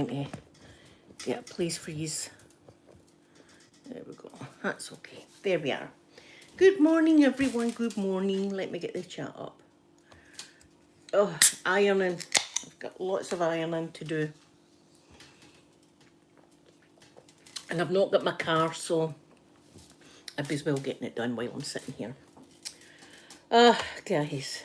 trying to get a place for yous. There we go. That's okay. There we are. Good morning, everyone. Good morning. Let me get the chat up. Oh, ironing. I've got lots of ironing to do. And I've not got my car, so I'd be as well getting it done while I'm sitting here. Guys.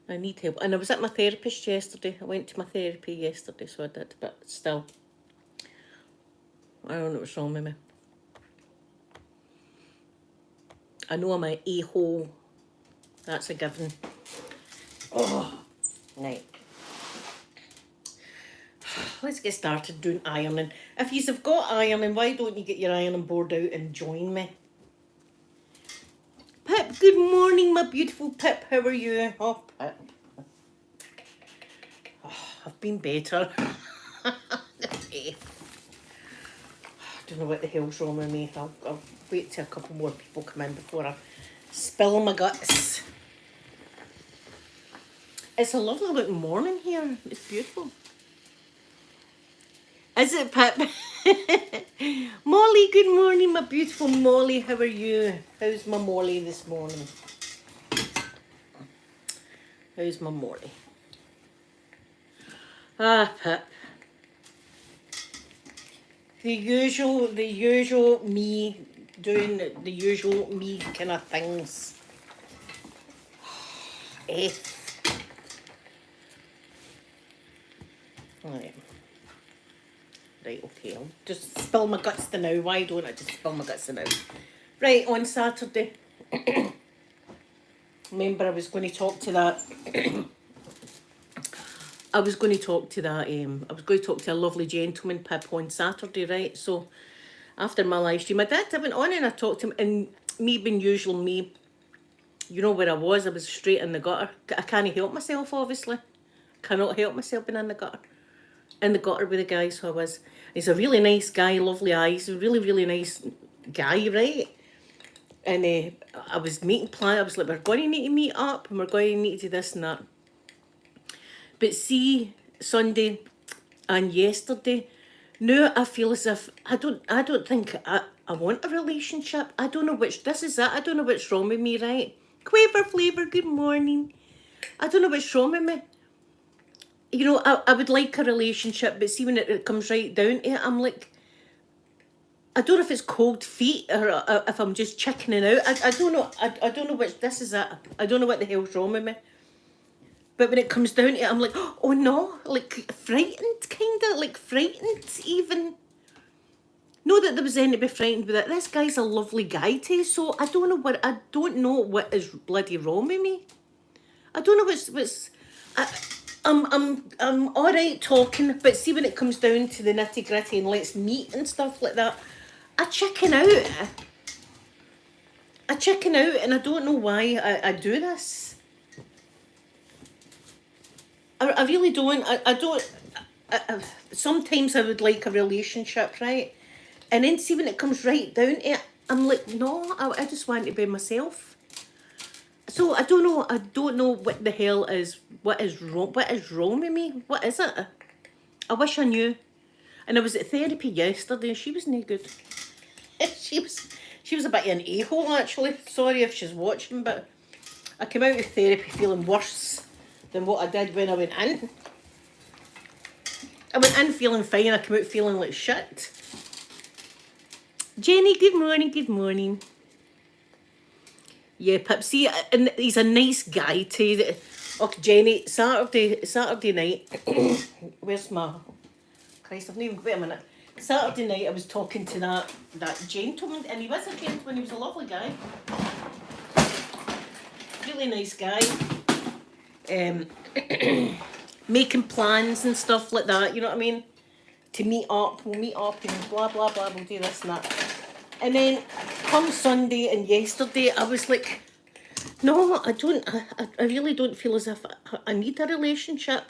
I need help. And I was at my therapist yesterday. I went to my therapy yesterday, so I did. But still, I don't know what's wrong with me. I know I'm an a-hole. That's a given. Oh, right. Let's get started doing ironing. If you've got ironing, why don't you get your ironing board out and join me? Pip, good morning, my beautiful Pip. How are you? Oh, Pip. Oh, I've been better. I don't know what the hell's wrong with me. I'll wait till a couple more people come in before I spill my guts. It's a lovely looking morning here. It's beautiful. Is it, Pip? Molly, good morning, my beautiful Molly. How are you? How's my Molly this morning? How's my Molly? Ah, Pip. The usual me doing the usual me kind of things. Right. Right, okay, I'll just spill my guts to now. Why don't I just spill my guts to now? Right, on Saturday. Remember, I was going to talk to that. I was going to talk to a lovely gentleman, Pip, on Saturday, right? So, after my live stream, I went on and I talked to him, and me being usual me, you know where I was straight in the gutter. I can't help myself, obviously. Cannot help myself being in the gutter. In the gutter with the guy, so I was. He's a really nice guy, lovely eyes, a really, really nice guy, right? And I was making plans. I was like, we're going to need to meet up, and we're going to need to do this and that. But see, Sunday and yesterday, now I feel as if I don't think I want a relationship. I don't know which, this is it. I don't know what's wrong with me, right? Quaver Flavor, good morning. I don't know what's wrong with me. You know, I would like a relationship, but see when it comes right down to it, I'm like, I don't know if it's cold feet or if I'm just chickening out. I don't know. I don't know which, this is it. I don't know what the hell's wrong with me. But when it comes down to it, I'm like, oh no, like frightened, kind of, like frightened even. Not that there was anything to be frightened with it. This guy's a lovely guy too, so I don't know what is bloody wrong with me. I don't know what's I'm all right talking, but see when it comes down to the nitty gritty and let's meet and stuff like that, I chicken out. And I don't know why I do this. I really don't. I don't. Sometimes I would like a relationship, right? And then see when it comes right down to it, I'm like, no, I just want to be myself. So I don't know what the hell is, what is wrong with me? What is it? I wish I knew. And I was at therapy yesterday and she was no good. she was a bit of an a-hole actually. Sorry if she's watching, but I came out of therapy feeling worse than what I did when I went in. I went in feeling fine, I came out feeling like shit. Jenny, good morning, good morning. Yeah, Pip, see, and he's a nice guy too. Okay, Jenny, Saturday night, where's my, Christ, I've not even, wait a minute. Saturday night I was talking to that gentleman, and he was a gentleman, he was a lovely guy. Really nice guy. Making plans and stuff like that, you know what I mean? To meet up, we'll meet up and blah, blah, blah, we'll do this and that. And then come Sunday and yesterday, I was like, no, I really don't feel as if I need a relationship.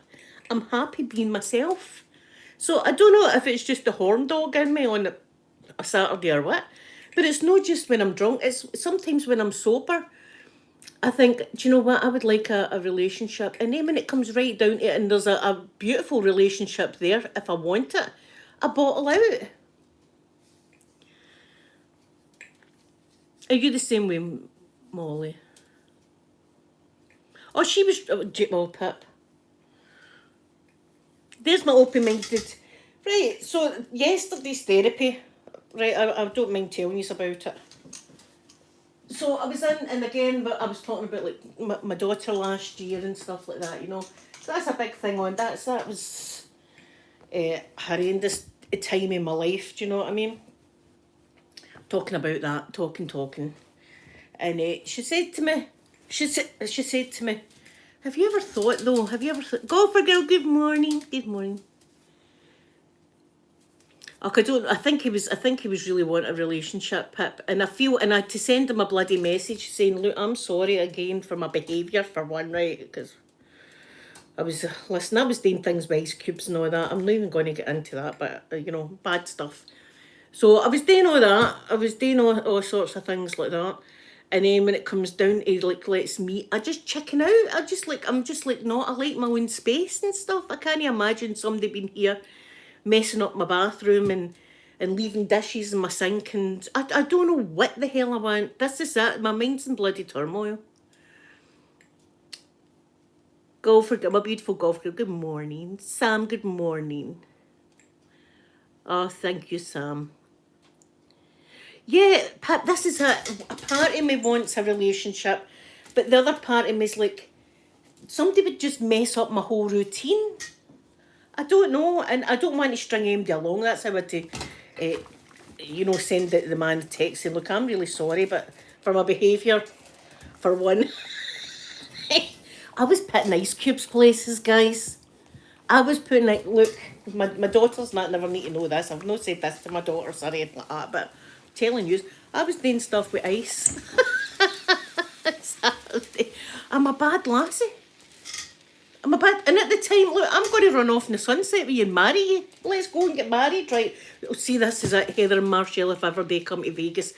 I'm happy being myself. So I don't know if it's just the horn dog in me on a Saturday or what, but it's not just when I'm drunk. It's sometimes when I'm sober. I think, do you know what? I would like a relationship. And then when it comes right down to it, and there's a beautiful relationship there, if I want it, I bottle out. Are you the same way, Molly? Oh, she was. Oh, Pip. There's my open-minded. Right, so yesterday's therapy. Right, I don't mind telling you about it. So I was in, and again, but I was talking about like my daughter last year and stuff like that, you know. So that's a big thing on that was horrendous time in my life. Do you know what I mean? Talking about that, talking, and she said to me, she said to me, have you ever thought though? Have you ever thought, golfer girl? Good morning, good morning. I don't. I think he was. I think he was really wanting a relationship, Pip. And I feel, and I had to send him a bloody message saying, "Look, I'm sorry again for my behaviour for one, right? Because I was listen. I was doing things with ice cubes and all that. I'm not even going to get into that, but you know, bad stuff. So I was doing all that. I was doing all sorts of things like that. And then when it comes down to like let's meet, I just chicken out. I'm just like no. I like my own space and stuff. I can't imagine somebody being here messing up my bathroom and leaving dishes in my sink, and I don't know what the hell I want. This is it. My mind's in bloody turmoil. Golfer, my beautiful golfer. Good morning, Sam. Good morning. Oh, thank you, Sam. Yeah, Pat. This is it. A part of me wants a relationship, but the other part of me is like somebody would just mess up my whole routine. I don't know, and I don't want to string anybody along. That's how I to, send the man a text saying, "Look, I'm really sorry, but for my behaviour, for one, I was putting ice cubes places, guys. I was putting like, look, my daughter's not never need to know this. I've not said this to my daughters or anything like that, but I'm telling you, I was doing stuff with ice. I'm a bad lassie. I'm a bad, and at the time, look, I'm going to run off in the sunset with you and marry you. Let's go and get married, right? See, this is it, Heather and Marshall, if ever they come to Vegas.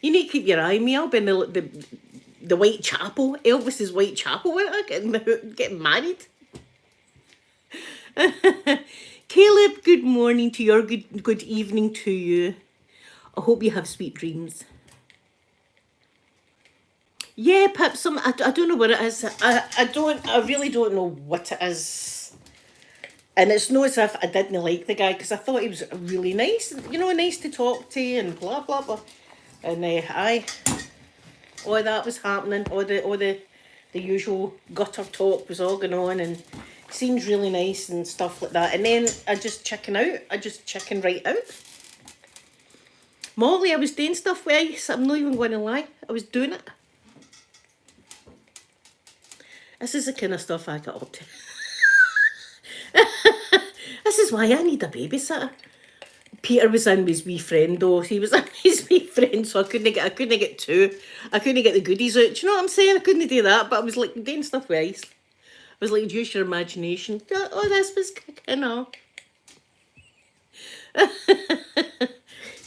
You need to keep your eye on me. I'll be in the Whitechapel, Elvis's Whitechapel, getting married. Caleb, good morning to you, or good evening to you. I hope you have sweet dreams. Yeah, Pip, I don't know what it is. I really don't know what it is. And it's not as if I didn't like the guy, because I thought he was really nice, nice to talk to and blah, blah, blah. And all that was happening, all the usual gutter talk was all going on, and seems really nice and stuff like that. And then I just chicken out. I just chicken right out. Molly, I was doing stuff with ice. I'm not even going to lie. I was doing it. This is the kind of stuff I got up to. This is why I need a babysitter. Peter was in with his wee friend though. He was in his wee friend, so I couldn't get two. I couldn't get the goodies out. Do you know what I'm saying? I couldn't do that, but I was like doing stuff with ice. I was like, use your imagination. Oh, this was kicking off.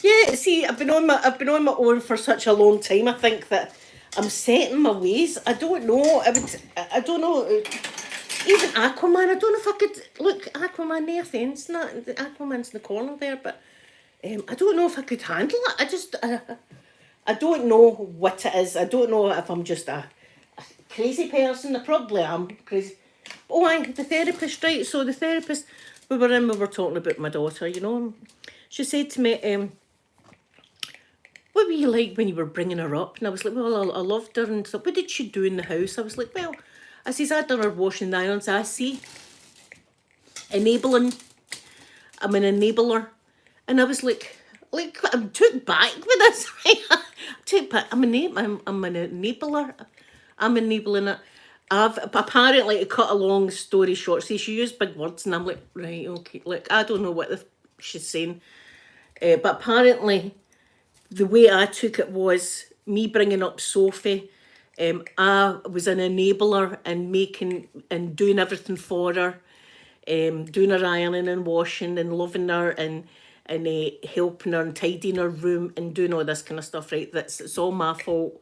Yeah, see, I've been on my own for such a long time. I think that I'm set in my ways. I don't know. I don't know. Even Aquaman, I don't know if I could look Aquaman. No offense, not Aquaman's in the corner there, but I don't know if I could handle it. I don't know what it is. I don't know if I'm just a crazy person. I probably am crazy. Oh, the therapist, right? So the therapist, we were talking about my daughter. She said to me, what were you like when you were bringing her up? And I was like, well, I loved her and stuff. What did she do in the house? I was like, well, I says, I'd done her washing the irons. I see. Enabling. I'm an enabler. And I was like, I'm took back with this. I'm an enabler. I'm enabling it. I've apparently, to cut a long story short, see, she used big words, and I'm like, right, okay, like, I don't know what she's saying. But apparently, the way I took it was me bringing up Sophie. I was an enabler and making and doing everything for her, doing her ironing and washing and loving her and helping her and tidying her room and doing all this kind of stuff. Right, it's all my fault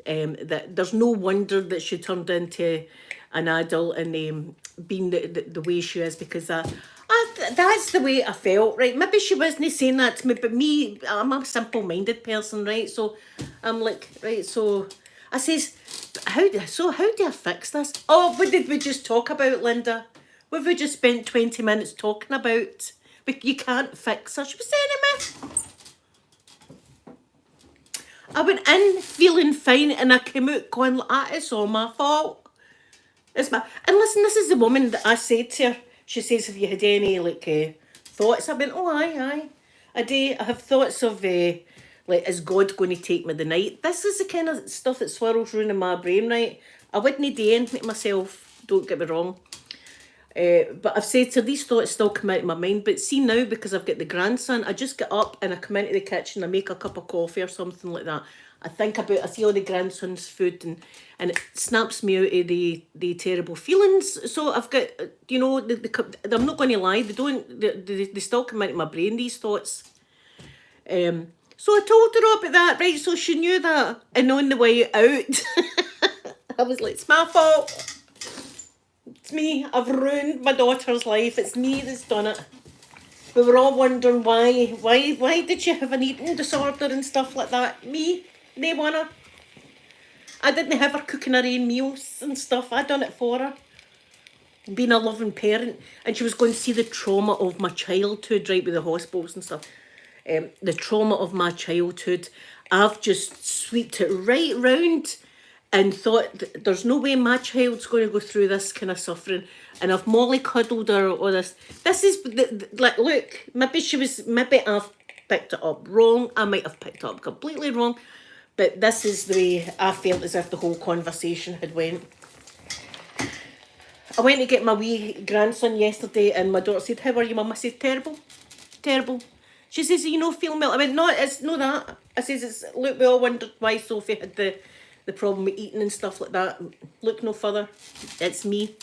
that there's no wonder that she turned into an adult and being the way she is, because that's the way I felt, right? Maybe she wasn't saying that to me, but me, I'm a simple-minded person, right? So I'm like, right, so I says, how do I fix this? Oh, what did we just talk about, Linda? What have we just spent 20 minutes talking about? But you can't fix her. She was saying to me, I went in feeling fine and I came out going, it's all my fault. It's my... And listen, this is the woman that I said to her. She says, have you had any, thoughts? I went, oh, aye. I have thoughts of, is God going to take me the night? This is the kind of stuff that swirls around in my brain, right? I wouldn't do anything to myself, don't get me wrong. But I've said to her, these thoughts still come out of my mind. But see now, because I've got the grandson, I just get up and I come into the kitchen, I make a cup of coffee or something like that. I see all the grandson's food, and it snaps me out of the terrible feelings. So I've got, I'm not going to lie, they still come out of my brain, these thoughts. So I told her about that, right? So she knew that. And on the way out, I was like, it's my fault. It's me. I've ruined my daughter's life. It's me that's done it. We were all wondering why did she have an eating disorder and stuff like that? Me. They wanna. I didn't have her cooking her own meals and stuff. I done it for her. Being a loving parent. And she was going to see the trauma of my childhood, right, with the hospitals and stuff. The trauma of my childhood. I've just swept it right round and thought, there's no way my child's going to go through this kind of suffering. And I've mollycoddled her all this. This is, look, maybe I've picked it up wrong. I might have picked it up completely wrong. But this is the way I felt as if the whole conversation had went. I went to get my wee grandson yesterday and my daughter said, how are you, Mum? I said, terrible. She says, you know, feeling well. I went, no, it's not that. I says, look, we all wondered why Sophie had the problem with eating and stuff like that. Look no further. It's me.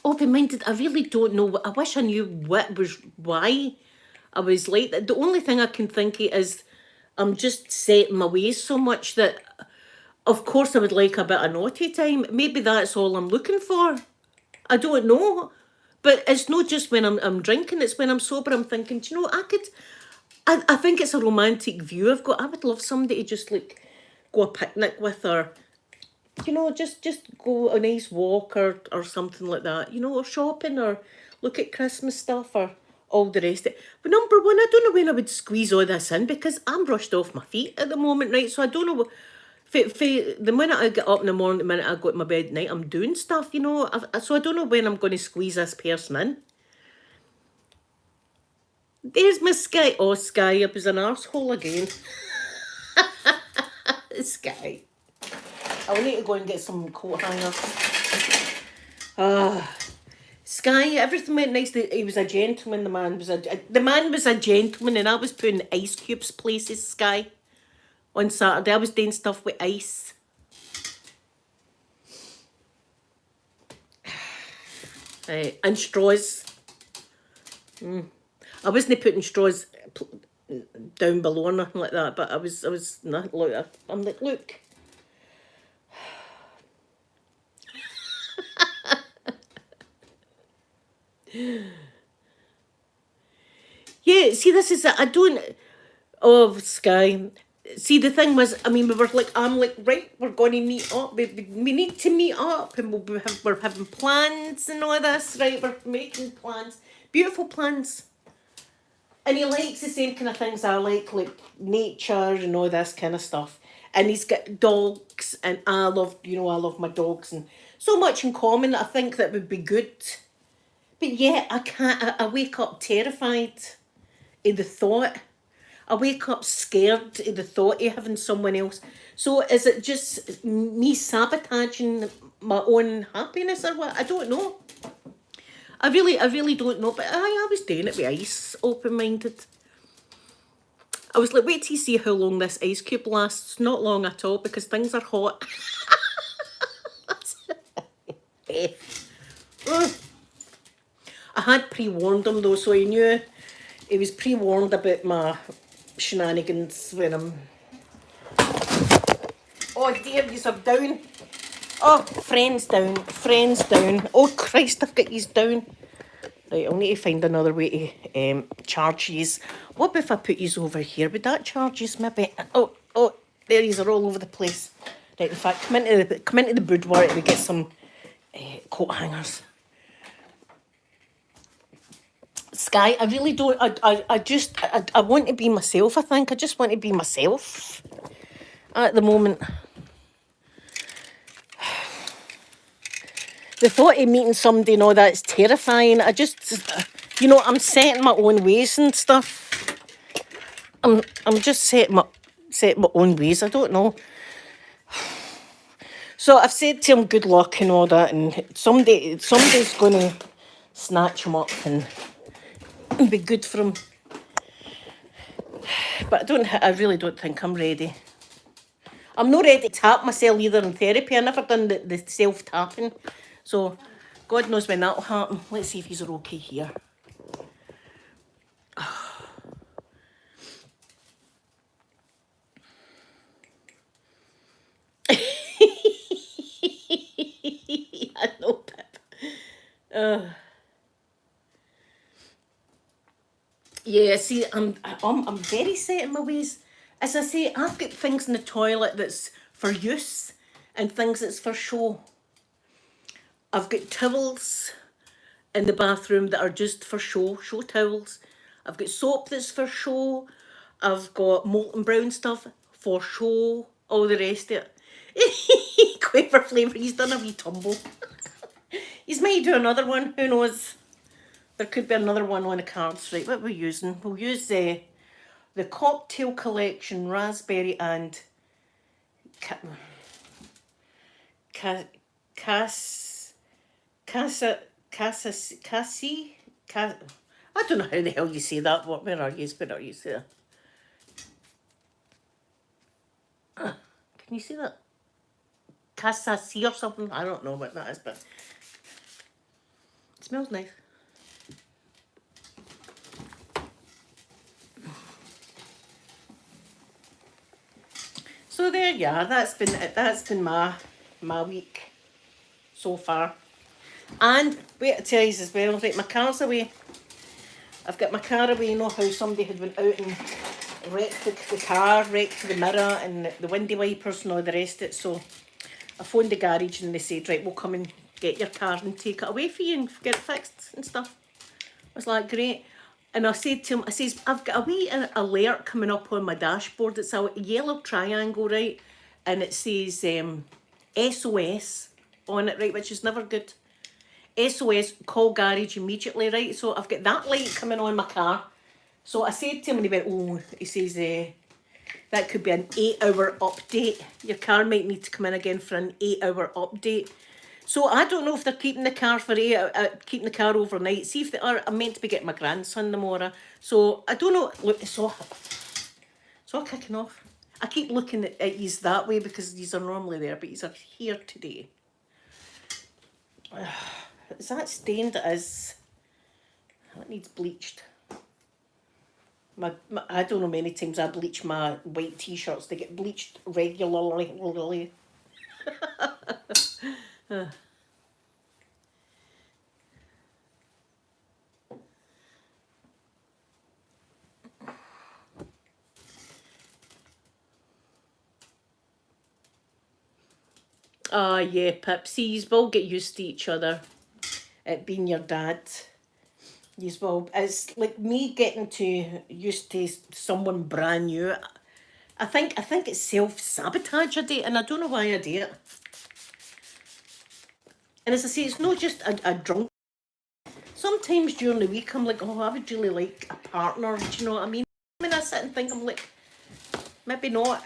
Open-minded, I really don't know. I wish I knew why I was like that. The only thing I can think of is I'm just set in my ways so much that, of course, I would like a bit of naughty time. Maybe that's all I'm looking for. I don't know. But it's not just when I'm drinking, it's when I'm sober. I'm thinking, do you know, I think it's a romantic view I've got. I would love somebody to just go a picnic with, or just go a nice walk or something like that, or shopping or look at Christmas stuff or all the rest of it. But number one, I don't know when I would squeeze all this in because I'm brushed off my feet at the moment, right? So I don't know. The minute I get up in the morning, the minute I go to my bed at night, I'm doing stuff, So I don't know when I'm going to squeeze this person in. There's my Sky. Oh, Sky, it was an arsehole again. Sky. I'll need to go and get some coat hangers. Sky, everything went nice. He was a gentleman, the man was a gentleman, and I was putting ice cubes places, Sky. On Saturday, I was doing stuff with ice. And straws. I wasn't putting straws down below or nothing like that, but I was not. Look, I'm like, look. Yeah, see, this is it. I don't. Oh, Sky. See, the thing was, I mean, I'm like, right, we're going to meet up. We need to meet up, and we're having plans and all this, right? We're making plans, beautiful plans. And he likes the same kind of things I like nature and all this kind of stuff. And he's got dogs, and I love my dogs, and so much in common that I think that would be good. But yeah, I can't. I wake up terrified of the thought. I wake up scared of the thought of having someone else. So is it just me sabotaging my own happiness or what? I don't know. I really don't know. But I was doing it with ice, open-minded. I was like, wait till you see how long this ice cube lasts. Not long at all, because things are hot. I had pre-warned him though, so he knew he was pre-warned about my shenanigans when I'm... Oh dear, you're down. Oh, friends down, friends down. Oh Christ, I've got these down. Right, I'll need to find another way to charge these. What if I put these over here? Would that charge these maybe? Oh, there these are all over the place. Right, in fact, come into the boudoir and we get some coat hangers. Sky, I really don't, I want to be myself, I think. I just want to be myself at the moment. The thought of meeting somebody and all that's terrifying. I just, you know, I'm set in my own ways and stuff. I'm just set my own ways. I don't know. So I've said to him good luck and all that, and somebody's going to snatch him up and be good for him. But I really don't think I'm ready. I'm not ready to tap myself either in therapy. I never done the self-tapping. So, God knows when that'll happen. Let's see if he's okay here. I know, Pip. Yeah, see, I'm very set in my ways. As I say, I've got things in the toilet that's for use and things that's for show. I've got towels in the bathroom that are just for show towels. I've got soap that's for show. I've got molten brown stuff for show. All the rest of it. Quaver flavour, he's done a wee tumble. He's might do another one, who knows? There could be another one on the cards. Right, what are we using? We'll use the Cocktail Collection Raspberry and I don't know how the hell you say that. Where are you? Where are you? There. Can you see that? Casasi or something? I don't know what that is, but it smells nice. So there you are. That's been my week so far. And wait to tell you as well, right, my car's away. I've got my car away. You know how somebody had went out and wrecked the car, wrecked the mirror and the windy wipers and all the rest of it. So I phoned the garage and they said, right, we'll come and get your car and take it away for you and get it fixed and stuff. I was like, great. And I said to him, I says, I've got a wee alert coming up on my dashboard. It's a yellow triangle, right? And it says SOS on it, right? Which is never good. SOS, call garage immediately, right? So I've got that light coming on my car. So I said to him and he went, oh, he says, that could be an 8-hour update. Your car might need to come in again for an 8-hour update. So I don't know if they're keeping the car for keeping the car overnight. See if they are. I'm meant to be getting my grandson tomorrow. So I don't know. Look, it's all kicking off. I keep looking at these that way because these are normally there, but these are here today. Is that stained? It is. That needs bleached. I don't know many times I bleach my white t-shirts. They get bleached regularly. Yeah, Pip. See, you will get used to each other at being your dad. You will. It's like me getting used to someone brand new. I think it's self-sabotage I do, and I don't know why I do it. And as I say, it's not just a drunk. Sometimes during the week, I'm like, oh, I would really like a partner. Do you know what I mean? I sit and think, I'm like, maybe not.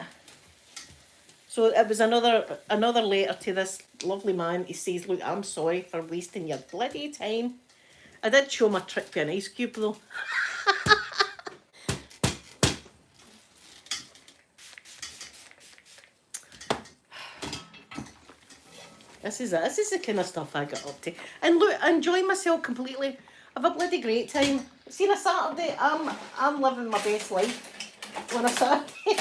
So it was another letter to this lovely man. He says, look, I'm sorry for wasting your bloody time. I did show my trick to an ice cube though. This is the kind of stuff I get up to. And look, I enjoy myself completely. I have a bloody great time. See, on a Saturday, I'm living my best life. On a Saturday,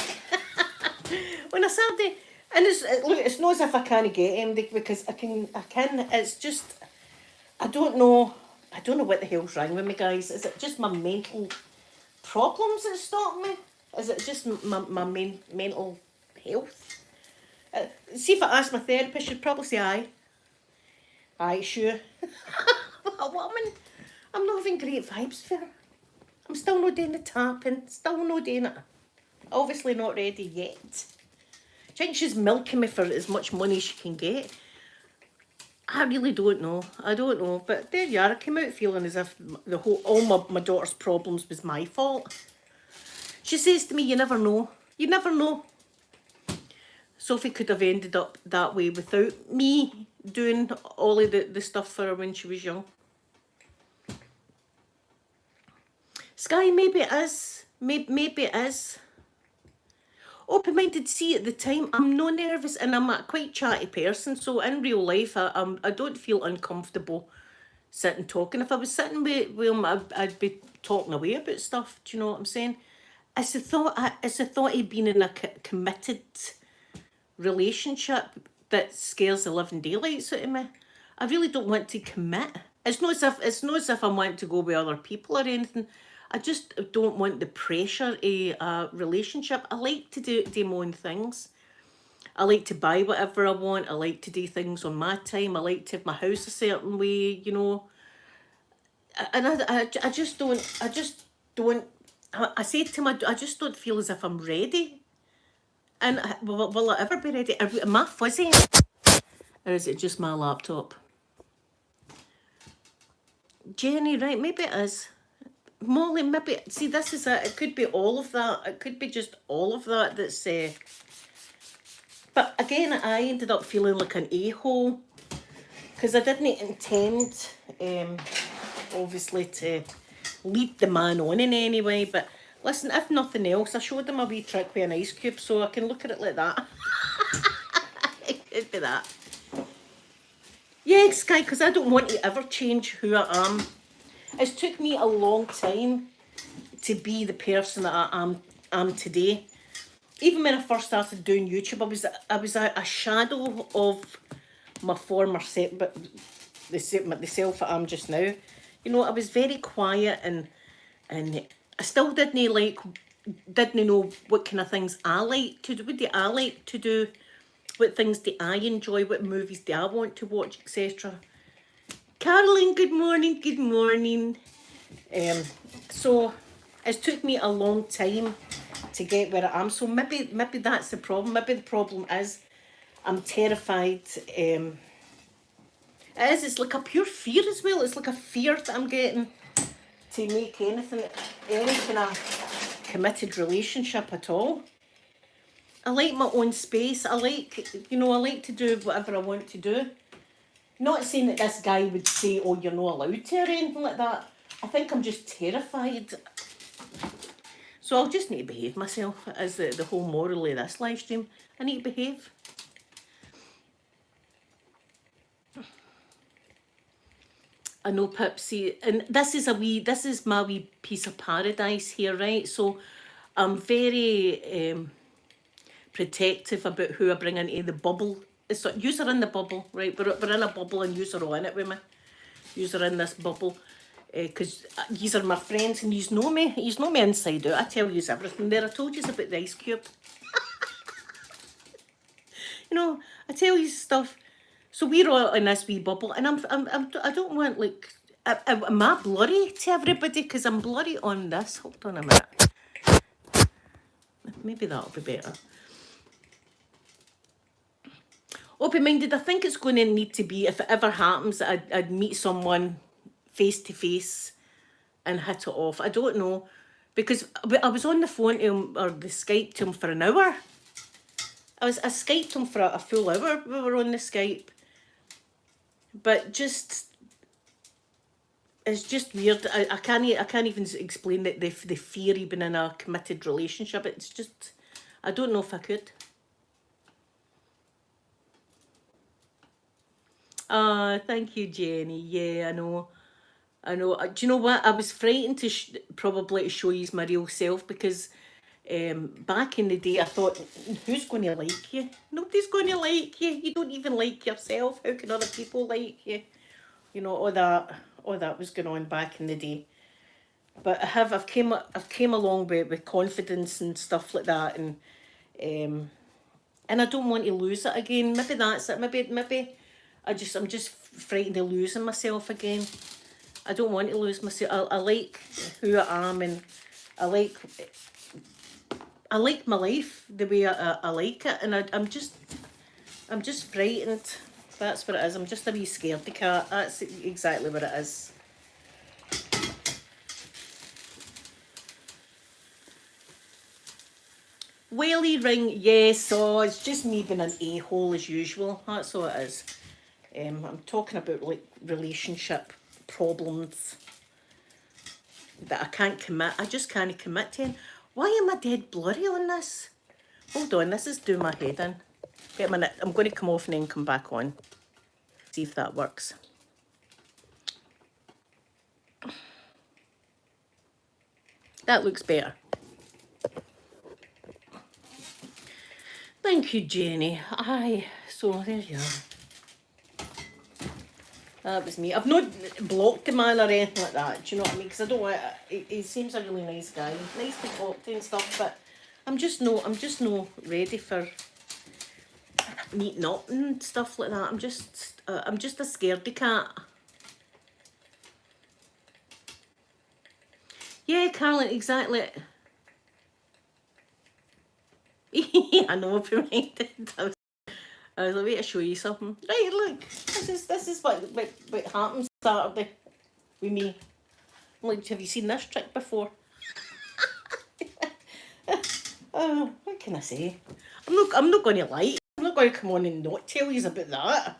on a Saturday, and look, it's not as if I can't get him because I can. It's just I don't know. I don't know what the hell's wrong with me, guys. Is it just my mental problems that stop me? Is it just my mental health? See, if I asked my therapist, she'd probably say aye. Aye, sure. What a woman. I'm not having great vibes for her. I'm still not doing the tapping. Still not doing it. Obviously not ready yet. I think she's milking me for as much money as she can get. I really don't know. I don't know. But there you are. I came out feeling as if all my daughter's problems was my fault. She says to me, you never know. You never know. Sophie could have ended up that way without me doing all of the stuff for her when she was young. Sky, maybe it is. Maybe it is. Open-minded, see, at the time, I'm no nervous and I'm a quite chatty person. So in real life, I don't feel uncomfortable sitting talking. If I was sitting with him, I'd be talking away about stuff. Do you know what I'm saying? It's the thought of being in a committed relationship that scares the living daylights out of me. I really don't want to commit. It's not as if I want to go with other people or anything. I just don't want the pressure of a relationship. I like to do my own things. I like to buy whatever I want. I like to do things on my time. I like to have my house a certain way, you know. And I just don't. I say to him, I just don't feel as if I'm ready. And will I ever be ready? Am I fuzzy? Or is it just my laptop? Jenny, right, maybe it is. Molly, maybe, see, this is it. It could be all of that. It could be just all of that that's... But again, I ended up feeling like an a-hole because I didn't intend, obviously, to lead the man on in any way. But listen, if nothing else, I showed him a wee trick with an ice cube, so I can look at it like that. It could be that. Yeah, Sky, because I don't want to ever change who I am. It's took me a long time to be the person that I am today. Even when I first started doing YouTube, I was a shadow of my former self, but the self that I am just now. You know, I was very quiet and I still didn't know what kind of things I like to do. What do I like to do? What things do I enjoy? What movies do I want to watch, etc. Caroline, good morning, good morning. So it's took me a long time to get where I am. So maybe that's the problem. Maybe the problem is I'm terrified. It's like a pure fear as well. It's like a fear that I'm getting to make any kind of committed relationship at all. I like my own space. I like to do whatever I want to do. Not saying that this guy would say, oh, you're not allowed to or anything like that. I think I'm just terrified. So I'll just need to behave myself as the whole moral of this live stream. I need to behave. I know, Pipsy, and this is my wee piece of paradise here, right? So I'm very protective about who I bring into the bubble. So yous are in the bubble, right? We're in a bubble and yous are all in it with me. Yous are in this bubble. Because yous are my friends and yous know me. Yous know me inside out. I tell yous everything there. I told yous about the ice cube. You know, I tell you stuff. So we're all in this wee bubble, and I don't want, like, am I blurry to everybody? Because I'm blurry on this. Hold on a minute. Maybe that'll be better. Open-minded, I think it's going to need to be, if it ever happens, I'd meet someone face to face and hit it off. I don't know, because I was on the phone to him, or the Skype to him for an hour. I Skyped him for a full hour. We were on the Skype. But it's just weird. I can't even explain the fear of being in a committed relationship. It's just, I don't know if I could. Thank you, Jenny. Yeah, I know. I know. Do you know what? I was frightened to probably to show you my real self because back in the day I thought, who's going to like you? Nobody's going to like you. You don't even like yourself. How can other people like you? You know, all that was going on back in the day. But I've came along with confidence and stuff like that, and I don't want to lose it again. Maybe that's it. Maybe I'm just frightened of losing myself again. I don't want to lose myself. I like who I am, and I like my life the way I like it, and I'm just frightened. That's what it is. I'm just a wee scaredy cat. That's exactly what it is. Whaley ring, yes. Oh, it's just me being an a-hole as usual. That's all it is. I'm talking about like relationship problems that I can't commit. I just can't commit to. Why am I dead blurry on this? Hold on, this is doing my head in. Wait a minute, I'm going to come off and then come back on. See if that works. That looks better. Thank you, Jenny. Aye, so there you are. That was me. I've not blocked the man or anything like that. Do you know what I mean? Because I don't want. He seems a really nice guy, nice to talk to and stuff. But I'm just no ready for meeting up and stuff like that. I'm just a scaredy cat. Yeah, Carolyn, exactly. I know, I've reminded. I was like, wait to show you something. Right, look, this is what happens Saturday with me. I'm like, have you seen this trick before? What can I say? I'm not going to lie. I'm not going to come on and not tell you about that.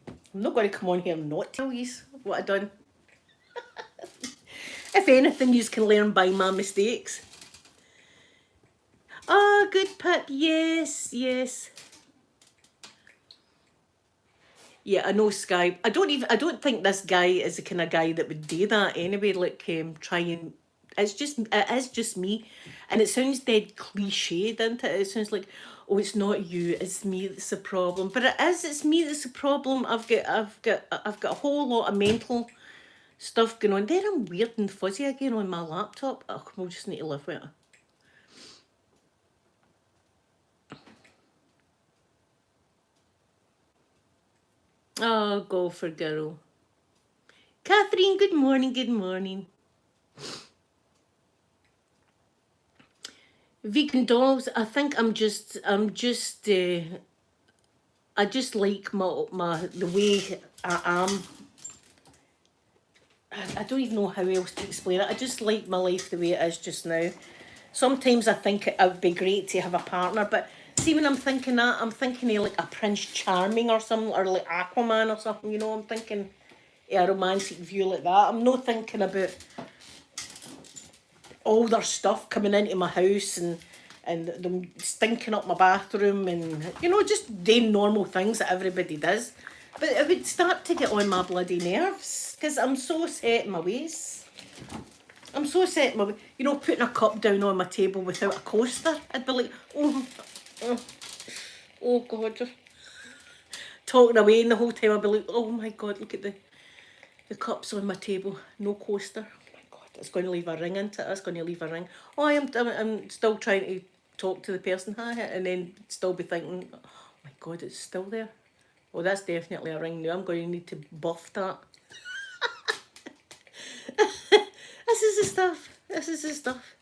I'm not going to come on here and not tell you what I've done. If anything, you can learn by my mistakes. Oh, good Pip. Yes, yes. Yeah, I know Sky. I don't think this guy is the kind of guy that would do that anyway. Like, try and it is just me, and it sounds dead cliched, doesn't it? It sounds like, oh, it's not you, it's me that's the problem. But it's me that's the problem. I've got a whole lot of mental stuff going on. There, I'm weird and fuzzy again on my laptop. Oh, we'll just need to live with it. Oh, go for girl. Catherine, good morning, good morning. Vegan dolls, I think I just like my the way I am. I don't even know how else to explain it. I just like my life the way it is just now. Sometimes I think it would be great to have a partner, but see, when I'm thinking that, I'm thinking of like a Prince Charming or something, or like Aquaman or something, you know, I'm thinking a romantic view like that. I'm not thinking about all their stuff coming into my house and them stinking up my bathroom and, you know, just doing normal things that everybody does. But it would start to get on my bloody nerves because I'm so set in my ways. I'm so set in my ways. You know, putting a cup down on my table without a coaster, I'd be like, oh God. Talking away and the whole time I'd be like, oh my God, look at the cups on my table, no coaster. Oh my God, it's going to leave a ring into it. It's going to leave a ring. Oh, I'm still trying to talk to the person, and then still be thinking, oh my God, it's still there. Oh, that's definitely a ring now. I'm going to need to buff that. This is the stuff. This is the stuff.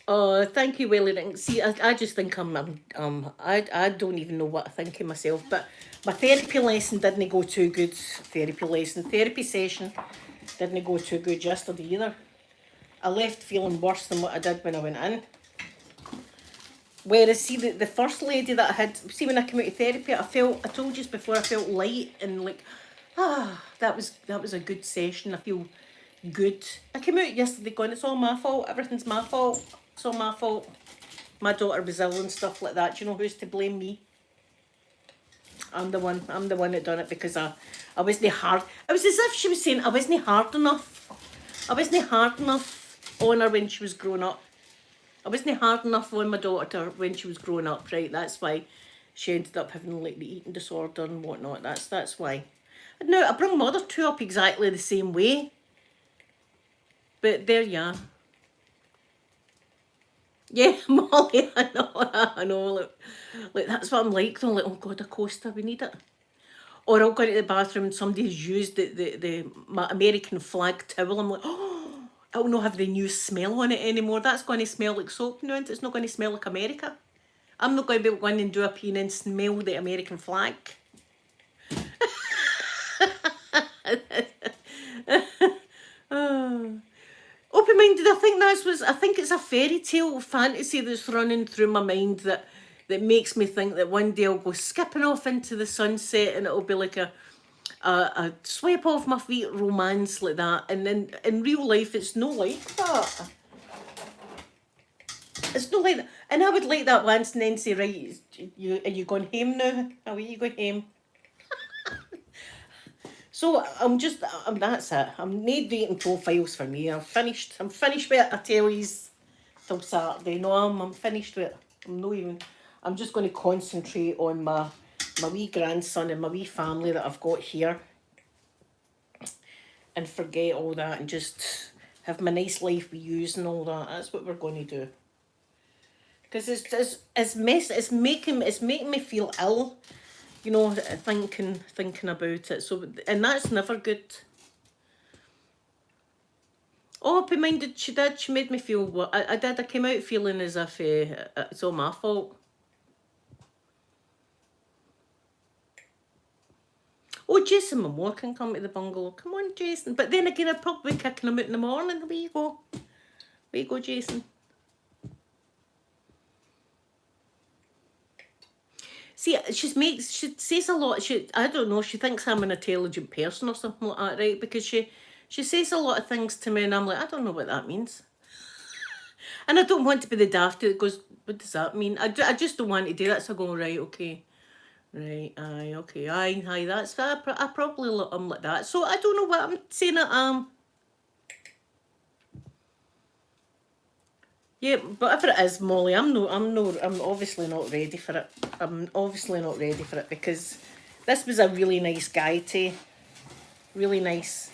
Oh, thank you, Willie. See, I just think I don't even know what I think of myself. But my therapy lesson didn't go too good. Therapy session didn't go too good yesterday either. I left feeling worse than what I did when I went in. Whereas, see, the first lady that I had, see, when I came out of therapy, I told you before, I felt light and like, that was a good session. I feel good. I came out yesterday going, it's all my fault, everything's my fault, it's all my fault. My daughter was ill and stuff like that. Do you know who's to blame? Me. I'm the one that done it because I wasn't hard. It was as if she was saying I wasn't hard enough. I wasn't hard enough on her when she was growing up. I wasn't hard enough on my daughter when she was growing up, right? That's why she ended up having like the eating disorder and whatnot. That's why. No, I bring mother two up exactly the same way. But there you are. Yeah, Molly, I know, I know. Like that's what I'm like though. Like, oh God, a coaster, we need it. Or I'll go into the bathroom and somebody's used my American flag towel. I'm like, oh, it'll not have the new smell on it anymore. That's going to smell like soap now, and it's not going to smell like America. I'm not going to be able to go in and do a pee and smell the American flag. Open-minded, I think it's a fairy tale fantasy that's running through my mind that makes me think that one day I'll go skipping off into the sunset and it'll be like a swipe off my feet romance like that. And then in real life, it's no like that. It's not like that. And I would like that once and then say, right, are you going home now? How are you going home? So that's it. I'm not dating profiles for me. I'm finished with it. I tell you till Saturday. No, I'm finished with it. I'm just going to concentrate on my wee grandson and my wee family that I've got here. And forget all that and just have my nice life with yous and all that. That's what we're going to do. Because it's making me feel ill. You know, thinking about it. So, and that's never good. Oh, open-minded, she did. She made me feel. I did. I came out feeling as if it's all my fault. Oh, Jason Moore can come to the bungalow. Come on, Jason. But then again, I'd probably be kicking him out in the morning. Where you go? Where you go, Jason? See, she says a lot. I don't know. She thinks I'm an intelligent person or something like that, right? Because she says a lot of things to me, and I'm like, I don't know what that means. And I don't want to be the daft that goes, what does that mean? I just don't want to do that. So I go, right, okay, right, aye, okay, aye. That's I probably am like that. So I don't know what I'm saying. Yeah, but if it is, Molly, I'm obviously not ready for it. I'm obviously not ready for it because this was a really nice guy too. Really nice.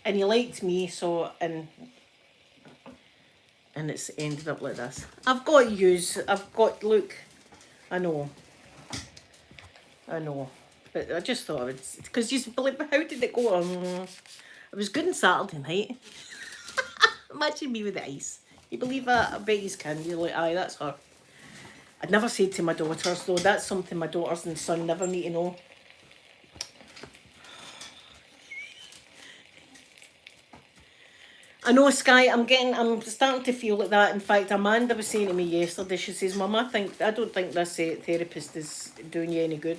And he liked me, so and it's ended up like this. Look, I know. But I just thought it's because you believe how did it go? It was good on Saturday night. Imagine me with the ice. You believe that? I bet you can. You're like, aye, that's her. I'd never said to my daughters, though. That's something my daughters and son never need to know. I know, Sky, I'm starting to feel like that. In fact, Amanda was saying to me yesterday, she says, Mum, I don't think this therapist is doing you any good.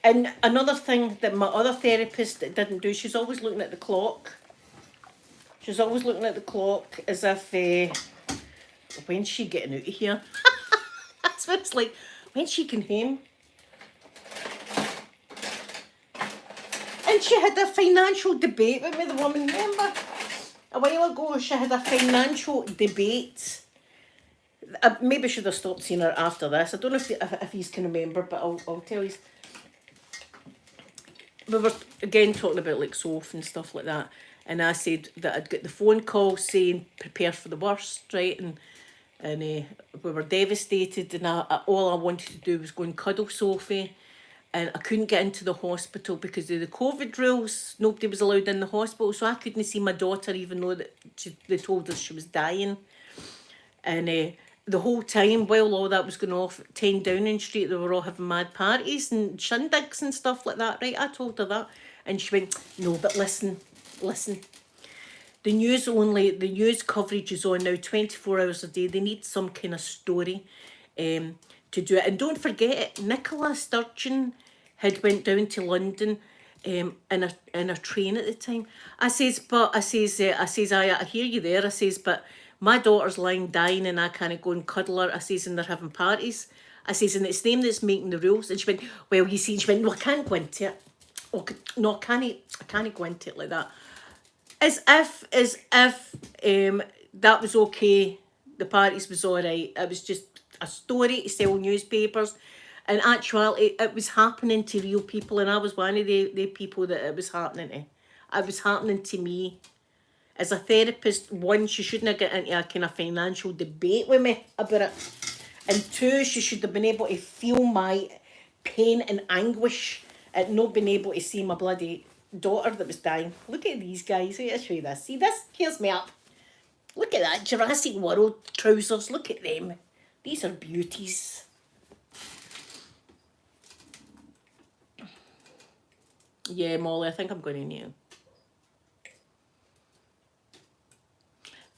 And another thing that my other therapist didn't do, she's always looking at the clock. She's always looking at the clock as if, when's she getting out of here? That's what it's like. When's she can home? And she had a financial debate with me, the woman, remember? A while ago, she had a financial debate. I maybe should have stopped seeing her after this. I don't know if you can remember, but I'll tell you. We were, again, talking about, like, soap and stuff like that. And I said that I'd got the phone call saying, prepare for the worst, right? And we were devastated, and all I wanted to do was go and cuddle Sophie. And I couldn't get into the hospital because of the COVID rules. Nobody was allowed in the hospital, so I couldn't see my daughter, even though they told us she was dying. And the whole time, while all that was going off, 10 Downing Street, they were all having mad parties and shindigs and stuff like that, right? I told her that. And she went, no, but listen. The news coverage is on now 24 hours a day. They need some kind of story to do it. And don't forget it, Nicola Sturgeon had went down to London in a train at the time. I hear you there. I says, but my daughter's lying dying and I can't go and cuddle her. I says, and they're having parties. I says, and it's them that's making the rules. And she went, well, you see, she went, no, I can't go into it. Oh, no, I can't go into it like that. As if that was okay, the parties was all right. It was just a story to sell newspapers. In actuality, it was happening to real people, and I was one of the people that it was happening to. It was happening to me. As a therapist, one, she shouldn't have got into a kind of financial debate with me about it. And two, she should have been able to feel my pain and anguish at not being able to see my bloody daughter that was dying. Look at these guys. I'll show you this. See, this here's me up. Look at that. Jurassic World trousers. Look at them. These are beauties. Yeah, Molly, I think I'm going to need.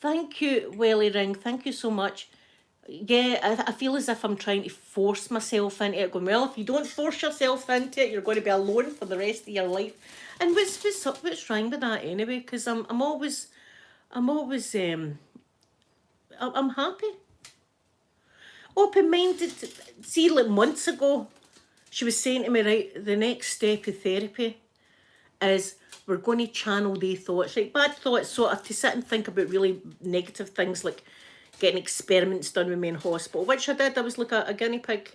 Thank you, Welly Ring. Thank you so much. Yeah, I feel as if I'm trying to force myself into it. Going, well, if you don't force yourself into it, you're going to be alone for the rest of your life. And what's wrong with that anyway? Because I'm happy. Open-minded. See, like months ago, she was saying to me, right, the next step of therapy is we're going to channel their thoughts, like bad thoughts, sort of to sit and think about really negative things like getting experiments done with me in hospital, which I did. I was like a guinea pig,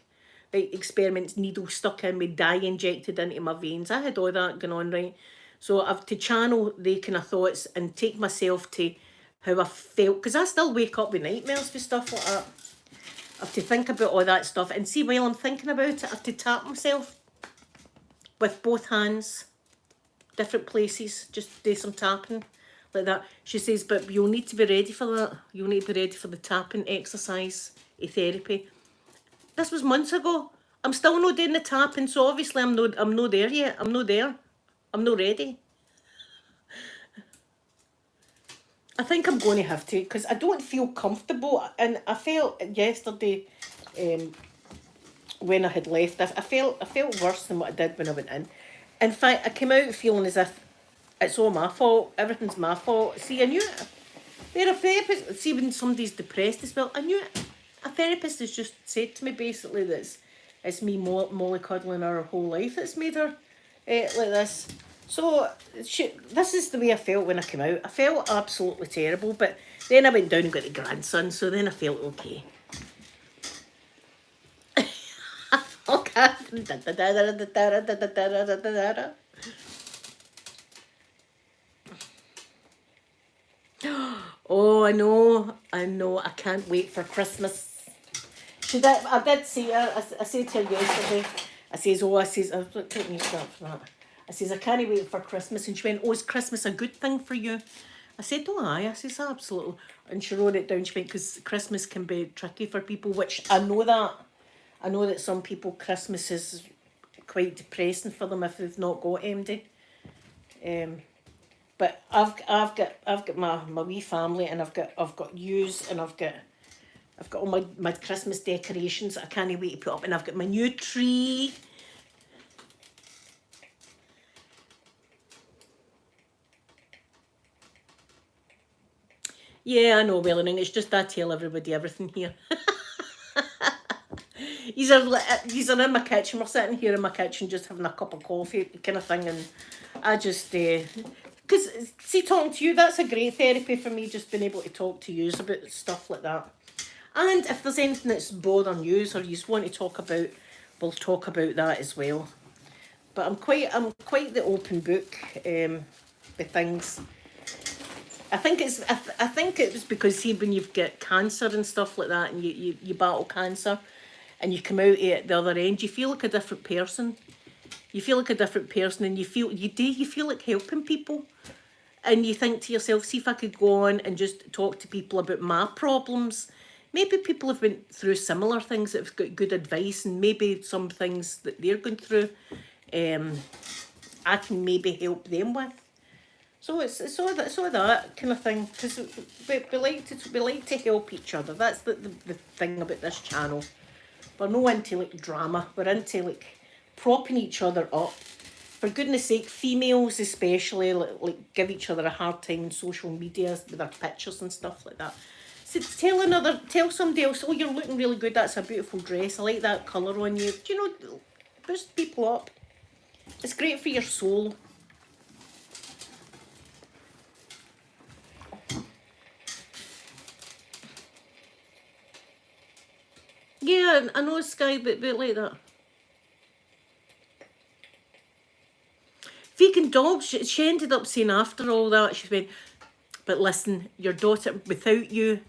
right? Experiments, needle stuck in me, dye injected into my veins. I had all that going on, right? So I've to channel the kind of thoughts and take myself to how I felt, because I still wake up with nightmares with stuff like that. I have to think about all that stuff and see while I'm thinking about it, I have to tap myself with both hands, different places, just do some tapping like that. She says, but you'll need to be ready for that. You'll need to be ready for the tapping exercise, therapy. This was months ago. I'm still not doing the tapping, so obviously I'm not there yet. I'm not there. I'm not ready. I think I'm going to have to, because I don't feel comfortable. And I felt yesterday, when I had left, I felt worse than what I did when I went in. In fact, I came out feeling as if it's all my fault. Everything's my fault. See, I knew it. They're a therapist. See, when somebody's depressed as well, I knew it. A therapist has just said to me basically that it's me mollycoddling her whole life that's made her like this. So this is the way I felt when I came out. I felt absolutely terrible, but then I went down and got the grandson, so then I felt okay. Okay. Oh, I know. I can't wait for Christmas. I did say her. I said to her yesterday. I was taking you for that. I says, I can't wait for Christmas. And she went, oh, is Christmas a good thing for you? I said, oh, aye. I says, absolutely. And she wrote it down. She went, because Christmas can be tricky for people, which I know that. I know that some people, Christmas is quite depressing for them if they've not got MD. But I've got my wee family, and I've got yous, and I've got all my Christmas decorations I can't wait to put up, and I've got my new tree. Yeah, I know, Welling. It's just I tell everybody everything here. These are in my kitchen. We're sitting here in my kitchen just having a cup of coffee kind of thing, and I just because see, talking to you, that's a great therapy for me, just being able to talk to you about stuff like that. And if there's anything that's bothering you or you want to talk about, we'll talk about that as well. But I'm quite the open book with things. I think it was because, see, when you've got cancer and stuff like that, and you battle cancer, and you come out at the other end, you feel like a different person. You feel like a different person, and you feel like helping people. And you think to yourself, see if I could go on and just talk to people about my problems. Maybe people have been through similar things that have got good advice, and maybe some things that they're going through, I can maybe help them with. So it's all that kind of thing, because we like to help each other. That's the thing about this channel. We're not into like drama. We're into like propping each other up. For goodness sake, females especially like give each other a hard time on social media with their pictures and stuff like that. tell somebody else, oh, you're looking really good, that's a beautiful dress, I like that colour on you. Do you know, boost people up. It's great for your soul. Yeah, I know, Sky, but like that. Vegan dogs, she ended up saying after all that, she went, but listen, your daughter, without you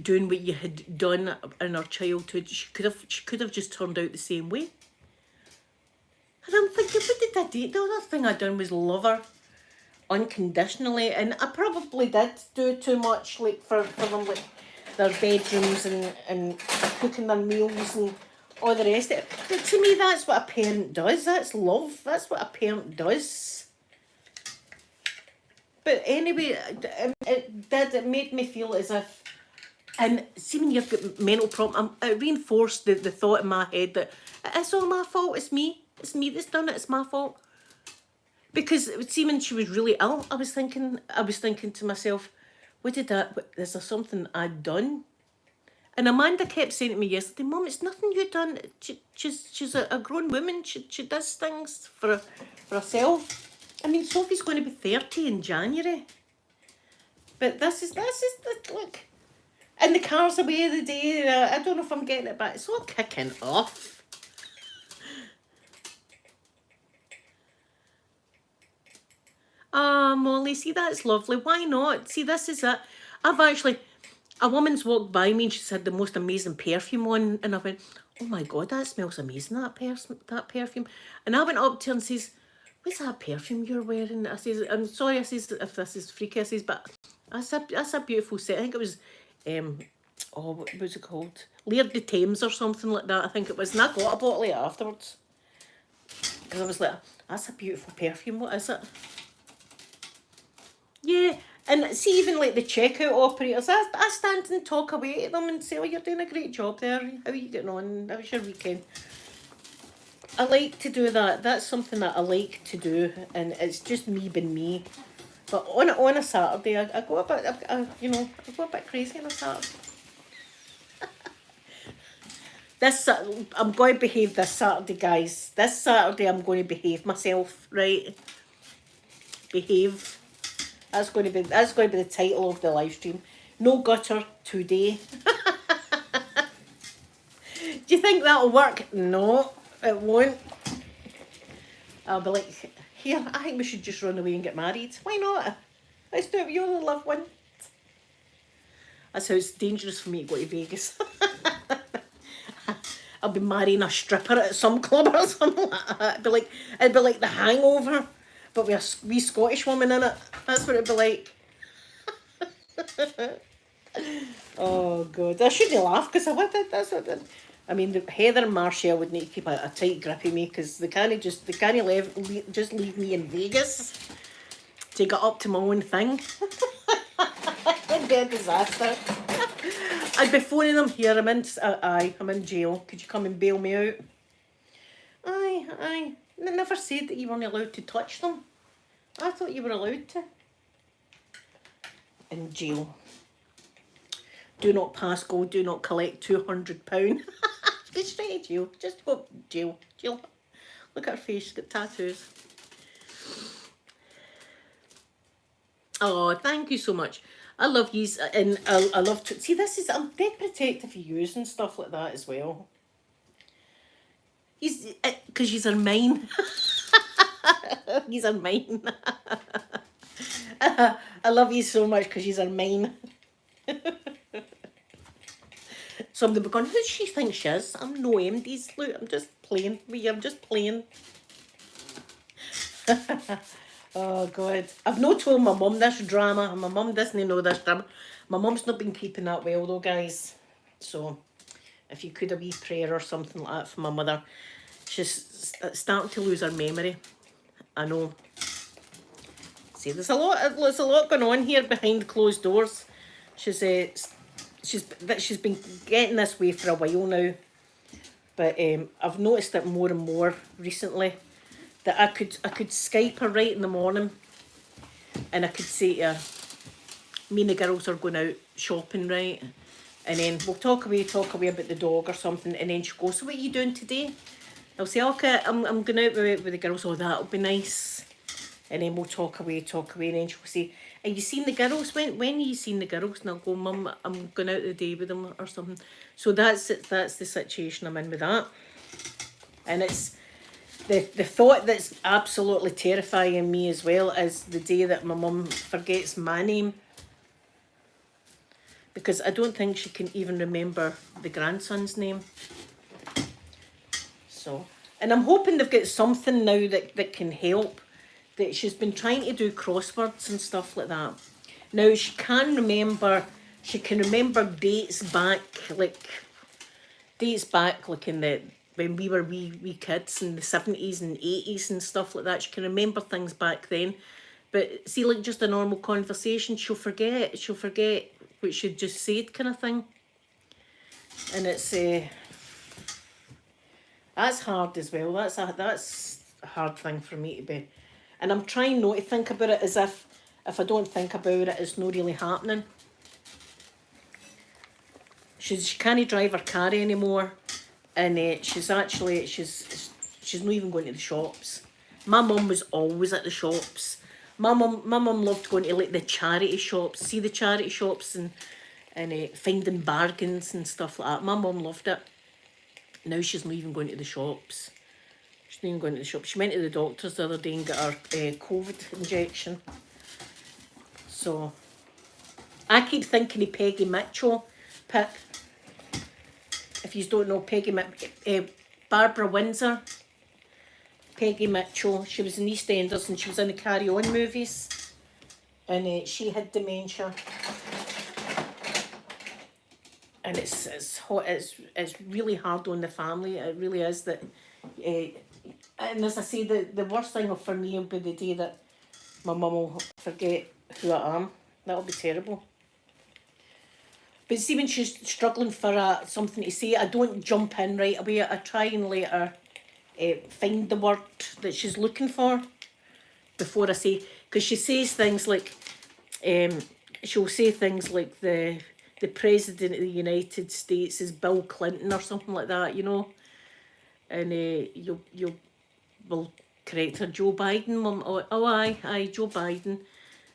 doing what you had done in her childhood, she could have just turned out the same way. And I'm thinking, what did I do? The other thing I done was love her unconditionally, and I probably did do too much, like for them, like their bedrooms and cooking their meals and all the rest of it. But to me, that's what a parent does. That's love. That's what a parent does. But anyway, it made me feel as if, and see when you've got mental problem, it reinforced the thought in my head that it's all my fault, it's me that's done it, it's my fault. Because see when she was really ill, I was thinking to myself, is there something I'd done? And Amanda kept saying to me yesterday, Mum, it's nothing you've done. She's a grown woman. She does things for herself. I mean, Sophie's going to be 30 in January. But this is look. And the car's away the day. I don't know if I'm getting it back. It's all kicking off. Ah, Molly, see, that's lovely. Why not? See, this is it. A woman's walked by me and she's had the most amazing perfume on, and I went, oh my God, that smells amazing, that perfume. And I went up to her and says, what's that perfume you're wearing? I says, I'm sorry, I says, if this is freaky, I says, but that's a beautiful set. I think it was, what was it called? Laird de Thames or something like that, I think it was. And I got a bottle of it afterwards. Because I was like, that's a beautiful perfume, what is it? Yeah, and see, even like the checkout operators, I stand and talk away to them and say, oh, you're doing a great job there. How are you getting on? How was your weekend? I like to do that. That's something that I like to do, and it's just me being me. But on a Saturday, I go a bit, I go a bit crazy on a Saturday. I'm going to behave this Saturday, guys. This Saturday, I'm going to behave myself, right? Behave. That's going to be the title of the live stream. No gutter today. Do you think that'll work? No, it won't. I'll be like, here, I think we should just run away and get married. Why not? Let's do it. You only live once. That's how it's dangerous for me to go to Vegas. I'll be marrying a stripper at some club or something like that. It'd be like The Hangover, but with a wee Scottish woman in it. That's what it'd be like. Oh God, I shouldn't laugh because that's what I did. I mean, Heather and Marshall would need to keep a tight grip of me because they can't just leave me in Vegas to get up to my own thing. It'd be a disaster. I'd be phoning them here. I'm in jail. Could you come and bail me out? Aye. They never said that you weren't allowed to touch them. I thought you were allowed to. In jail. Do not pass go. Do not collect £200. Go straight to jail. Just go jail. Look at her face. She's got tattoos. Oh, thank you so much. I love yous, and I love to see. I'm dead protective of yous and stuff like that as well. Because yous are mine. Yous are mine. I love you so much because yous are mine. Somebody be going, who does she think she is? I'm no MDs. Look, I'm just playing. I'm just playing. Oh God. I've not told my mum this drama. My mum doesn't know this drama. My mum's not been keeping that well though, guys. So if you could a wee prayer or something like that for my mother. She's starting to lose her memory. I know. See, there's a lot going on here behind closed doors. She's been getting this way for a while now. But I've noticed it more and more recently. That I could Skype her right in the morning, and I could say to her, me and the girls are going out shopping, right? And then we'll talk away about the dog or something, and then she'll go, so what are you doing today? I'll say, okay, I'm going out with the girls. Oh, that'll be nice. And then we'll talk away, and then she'll say, are you seeing the girls? When are you seeing the girls? And I'll go, Mum, I'm going out the day with them or something. So that's it, that's the situation I'm in with that. And it's the thought that's absolutely terrifying me as well is the day that my mum forgets my name. Because I don't think she can even remember the grandson's name. So, and I'm hoping they've got something now that can help. That she's been trying to do crosswords and stuff like that. Now she can remember dates back like in the when we were wee kids in the 70s and 80s and stuff like that. She can remember things back then. But see, like just a normal conversation, she'll forget what she'd just said, kind of thing. And it's that's hard as well. That's a hard thing for me to be. And I'm trying not to think about it as if I don't think about it, it's not really happening. She can't drive her car anymore, and she's not even going to the shops. My mum was always at the shops. My mum loved going to like the charity shops, see the charity shops and finding bargains and stuff like that. My mum loved it. Now she's not even going to the shops. She's not even going to the shop. She went to the doctor's the other day and got her COVID injection. So, I keep thinking of Peggy Mitchell, Pip. If you don't know Peggy Barbara Windsor. Peggy Mitchell. She was in EastEnders and she was in the Carry On movies. And she had dementia. And it's really hard on the family. It really is that. And as I say, the worst thing for me will be the day that my mum will forget who I am. That'll be terrible. But see, when she's struggling for something to say, I don't jump in right away. I try and let her find the word that she's looking for before I say. Because she says things like, she'll say things like the President of the United States is Bill Clinton or something like that, you know. And you'll will correct her, Joe Biden, Mum. Oh, aye, Joe Biden.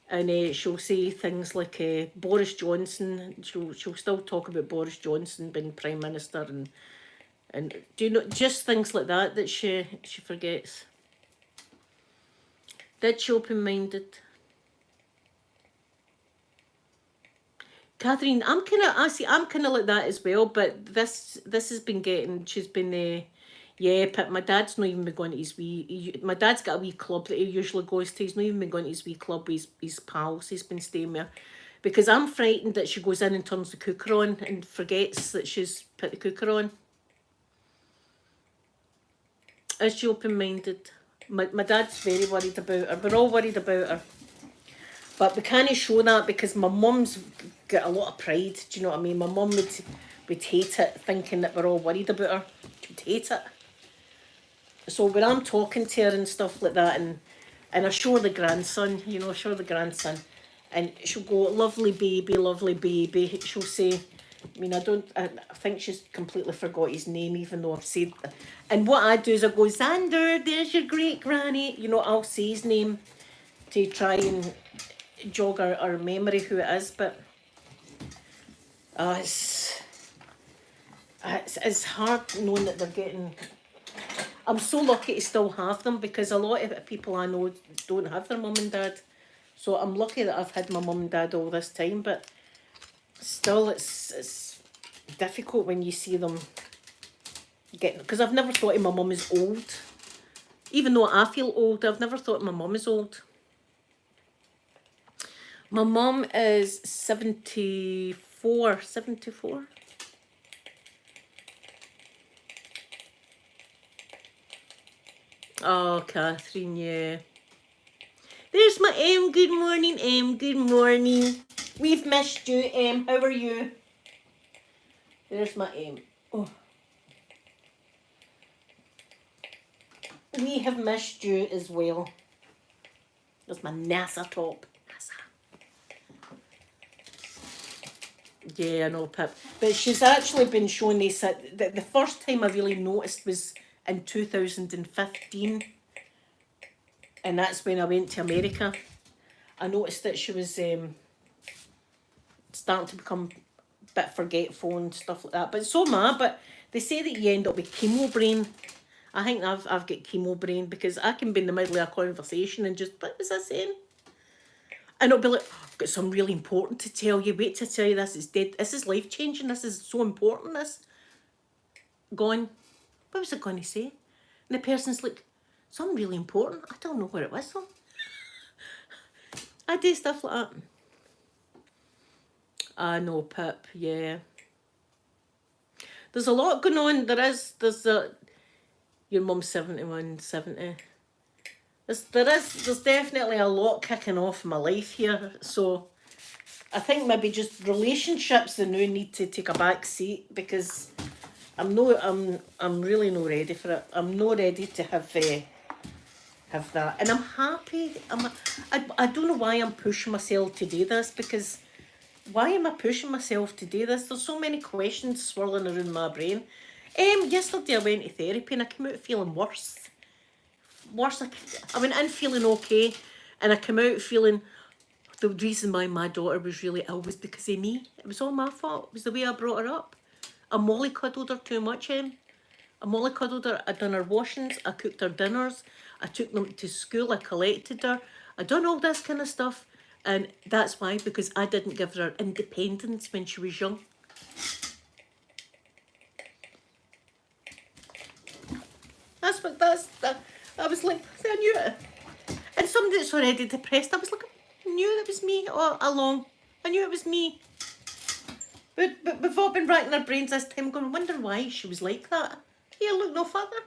And she'll say things like Boris Johnson. She'll still talk about Boris Johnson being Prime Minister and do you know, just things like that she forgets. Did she open-minded? Catherine, I'm kind of like that as well, but this has been getting, she's been, yeah, but my dad's not even been going to his my dad's got a wee club that he usually goes to. He's not even been going to his wee club with his pals. He's been staying there. Because I'm frightened that she goes in and turns the cooker on and forgets that she's put the cooker on. Is she open-minded? My dad's very worried about her. We're all worried about her. But we can't show that because my mum's got a lot of pride. Do you know what I mean? My mum would hate it, thinking that we're all worried about her. She would hate it. So when I'm talking to her and stuff like that, and I show her the grandson, you know, and she'll go, lovely baby. She'll say, I mean, I think she's completely forgot his name, even though I've said that. And what I do is I go, Xander, there's your great granny. You know, I'll say his name to try and jog our memory who it is, but it's hard knowing that they're getting. I'm so lucky to still have them because a lot of people I know don't have their mum and dad. So I'm lucky that I've had my mum and dad all this time, but still it's difficult when you see them getting, because I've never thought of my mum as old. Even though I feel old, I've never thought my mum is old. My mum is 74. Oh, Catherine, yeah. There's my M. Good morning, M. Good morning. We've missed you, M. How are you? There's my M. Oh. We have missed you as well. There's my NASA top. NASA. Yeah, I know, Pip. But she's actually been showing this. The first time I really noticed was in 2015. And that's when I went to America. I noticed that she was starting to become a bit forgetful and stuff like that. But so am I. But they say that you end up with chemo brain. I think I've got chemo brain because I can be in the middle of a conversation and just, what was I saying? And it'll be like, I've got something really important to tell you. Wait till I tell you this. It's dead. This is life changing. This is so important. This. Going, what was I going to say? And the person's like, something really important. I don't know what it was though. I do stuff like that. I know, Pip, yeah. There's a lot going on. There's your mum's 71, 70. There's definitely a lot kicking off in my life here. So I think maybe just relationships that now need to take a back seat because I'm really not ready for it. I'm not ready to have that, and I'm happy. I don't know why I'm pushing myself to do this because why am I pushing myself to do this? There's so many questions swirling around my brain. Yesterday I went to therapy and I came out feeling worse. I went in feeling okay, and I came out feeling the reason why my daughter was really ill was because of me. It was all my fault. It was the way I brought her up. I mollycoddled her too much, I mollycoddled her. I done her washings. I cooked her dinners. I took them to school. I collected her. I done all this kind of stuff. And that's why, because I didn't give her independence when she was young. I was like, I knew it. And somebody that's already depressed, I was like, I knew it was me all along. I knew it was me. But we've all been racking our brains this time going, wonder why she was like that. Here, look no further.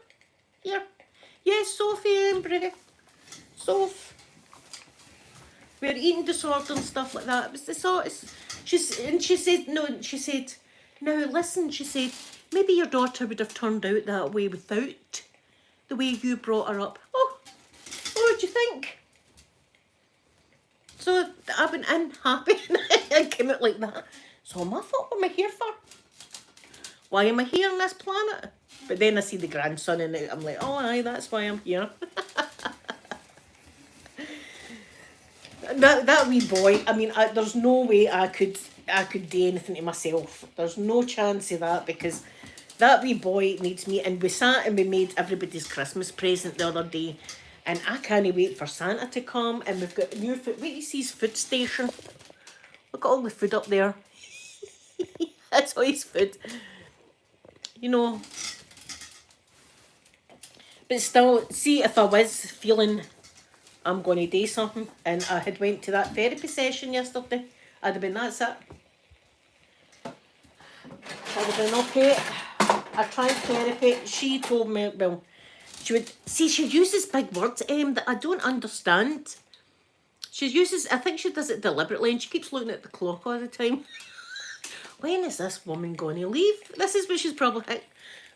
Here. Yes, Sophie Embry. Soph. We're eating disorder and stuff like that. It was she said, now listen, she said, maybe your daughter would have turned out that way without the way you brought her up. Oh, what do you think? So I went in happy and came out like that. So my fault, what am I here for? Why am I here on this planet? But then I see the grandson and I'm like, oh aye, that's why I'm here. that wee boy, I mean, there's no way I could do anything to myself. There's no chance of that because that wee boy needs me. And we sat and we made everybody's Christmas present the other day. And I can't wait for Santa to come. And we've got new food. Wait, you see his food station. Look at all the food up there. That's all his food. You know. But still, see, if I was feeling I'm going to do something and I had went to that therapy session yesterday, I'd have been, that's it. I'd have been, okay, I tried therapy. She told me, well, she uses big words, that I don't understand. I think she does it deliberately and she keeps looking at the clock all the time. When is this woman going to leave? This is what she's probably like,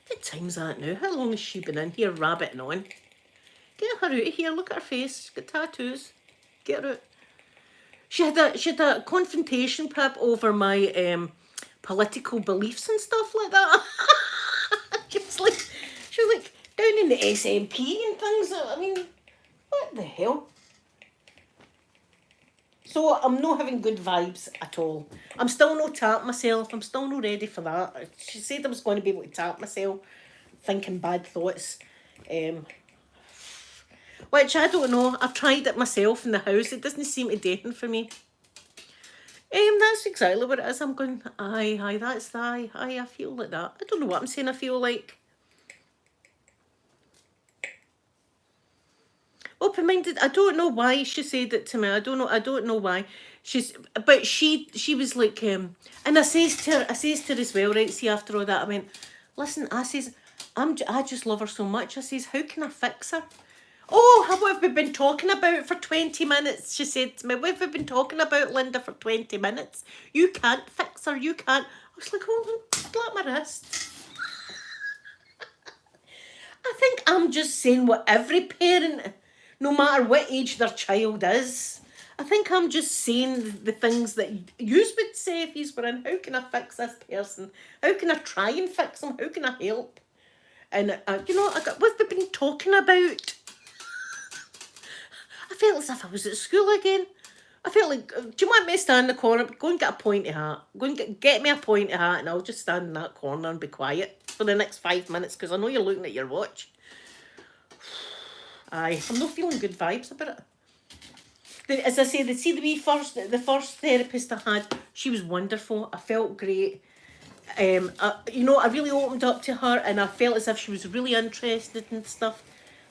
what time's that now? How long has she been in here rabbiting on? Get her out of here, look at her face, she's got tattoos. Get her out. She had a confrontation, Pip, over my political beliefs and stuff like that. she was like down in the SNP and things. I mean, what the hell? So I'm not having good vibes at all. I'm still not tapping myself. I'm still not ready for that. She said I was going to be able to tap myself, thinking bad thoughts. Which I don't know. I've tried it myself in the house. It doesn't seem to do anything for me. That's exactly what it is. I'm going, aye, that's the aye, I feel like that. I don't know what I'm saying I feel like. Open-minded. I don't know why she said it to me. I don't know why. But she was like, and I says to her as well, right, see, after all that, I went, listen, I says, I just love her so much. I says, how can I fix her? Oh, what have we been talking about for 20 minutes? She said to me, what have we been talking about, Linda, for 20 minutes? You can't fix her, you can't. I was like, oh, slap my wrist. I think I'm just saying what every parent, no matter what age their child is, I think I'm just saying the things that you would say if you were in. How can I fix this person? How can I try and fix them? How can I help? And, you know, what we've been talking about. I felt as if I was at school again. I felt like, do you want me to stand in the corner? Go and get a pointy hat. Go and get me a pointy hat, and I'll just stand in that corner and be quiet for the next 5 minutes, because I know you're looking at your watch. Aye, I'm not feeling good vibes about it. As I say, the first therapist I had, she was wonderful. I felt great. You know, I really opened up to her, and I felt as if she was really interested in stuff